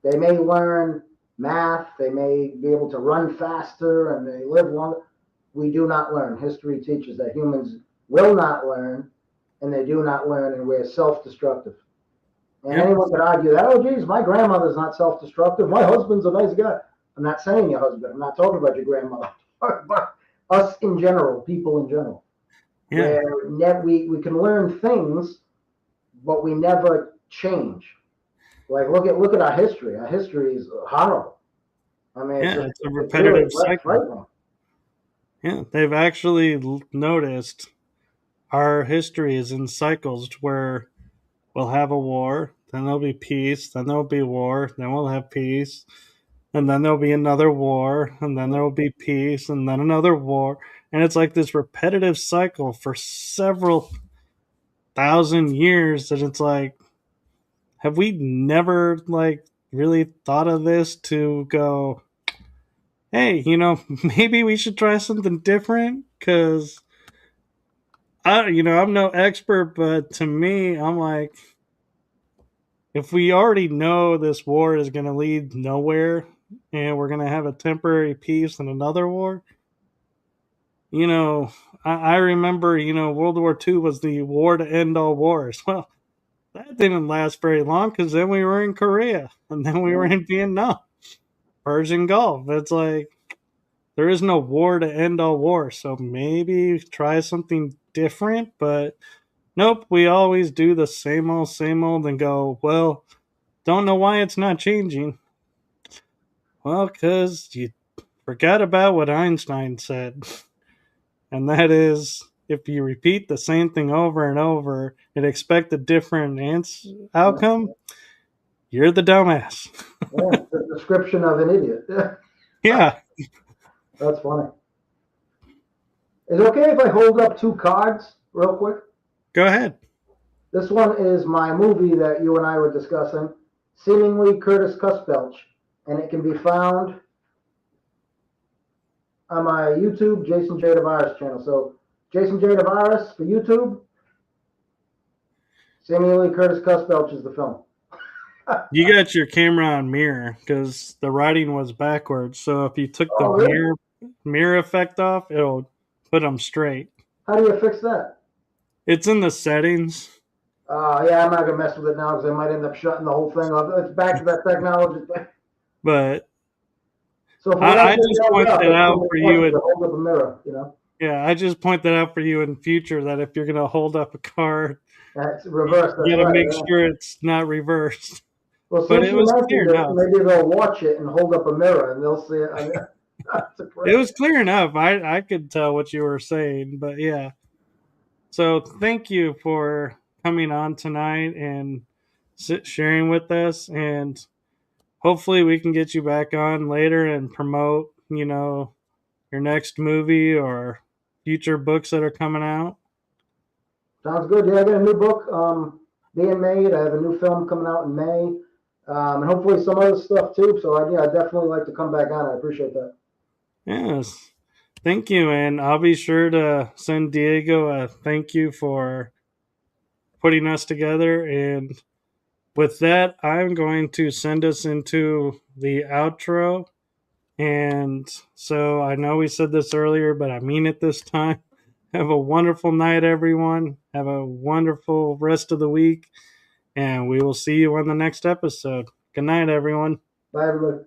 They may learn math, they may be able to run faster, and they live longer. We do not learn. History teaches that humans will not learn, and they do not learn, and we're self-destructive. And Yep. anyone could argue that, oh, geez, my grandmother's not self-destructive. My husband's a nice guy. I'm not saying your husband. I'm not talking about your grandmother. But us in general, people in general, Yeah. where we can learn things, but we never change. Like look at our history. Our history is horrible. I mean, Yeah. It's a it's really repetitive cycle. frightening. Yeah. They've actually noticed our history is in cycles where we'll have a war, then there'll be peace, then there'll be war, then we'll have peace, and then there'll be another war, and then there'll be peace, and then another war. And it's like this repetitive cycle for several thousand years that it's like, have we never like really thought of this to go, hey, maybe we should try something different? Because I'm no expert, but to me, I'm like, if we already know this war is going to lead nowhere and we're going to have a temporary peace and another war, you know, I remember, World War II was the war to end all wars. Well, that didn't last very long because then we were in Korea and then we were Yeah. in Vietnam, Persian Gulf. It's like there is no war to end all wars. So maybe try something different, but nope, we always do the same old and go, well, don't know why it's not changing. Well, because you forgot about what Einstein said, and that is if you repeat the same thing over and over and expect a different outcome, you're the dumbass. Yeah, the description of an idiot. Yeah, That's funny. Is it okay if I hold up two cards real quick? go ahead. This one is my movie that you and I were discussing, seemingly Curtis Cusbelch, and it can be found on my YouTube, Jason J. Tavares channel. So Jason J. Tavares for YouTube, seemingly Curtis Cusbelch is the film. You got your camera on mirror because the writing was backwards. So if you took the Oh, really? mirror effect off, it'll put them straight. How do you fix that? It's in the settings, Yeah, I'm not gonna mess with it now because I might end up shutting the whole thing off. It's back to that technology thing. but So for I whatever just yelled point up, that it's out somebody for wants you. to hold up a mirror. Yeah, I just point that out for you in future that if you're gonna hold up a card, That's you reverse. That's gotta right. make Yeah. sure it's not reversed. Well, But since it you was clear mentioned it, enough. maybe they'll watch it and hold up a mirror and they'll see it. I mean, that's a It great. was clear enough. I could tell what you were saying, but yeah. So thank you for coming on tonight and sharing with us, and hopefully we can get you back on later and promote, your next movie or future books that are coming out. Sounds good. Yeah, I got a new book being made. I have a new film coming out in May, and hopefully some other stuff too. So I definitely like to come back on. I appreciate that. Yes. Thank you. And I'll be sure to send Diego a thank you for putting us together. And with that, I'm going to send us into the outro. And so I know we said this earlier, but I mean it this time. Have a wonderful night, everyone. Have a wonderful rest of the week. And we will see you on the next episode. Good night, everyone. Bye, everybody.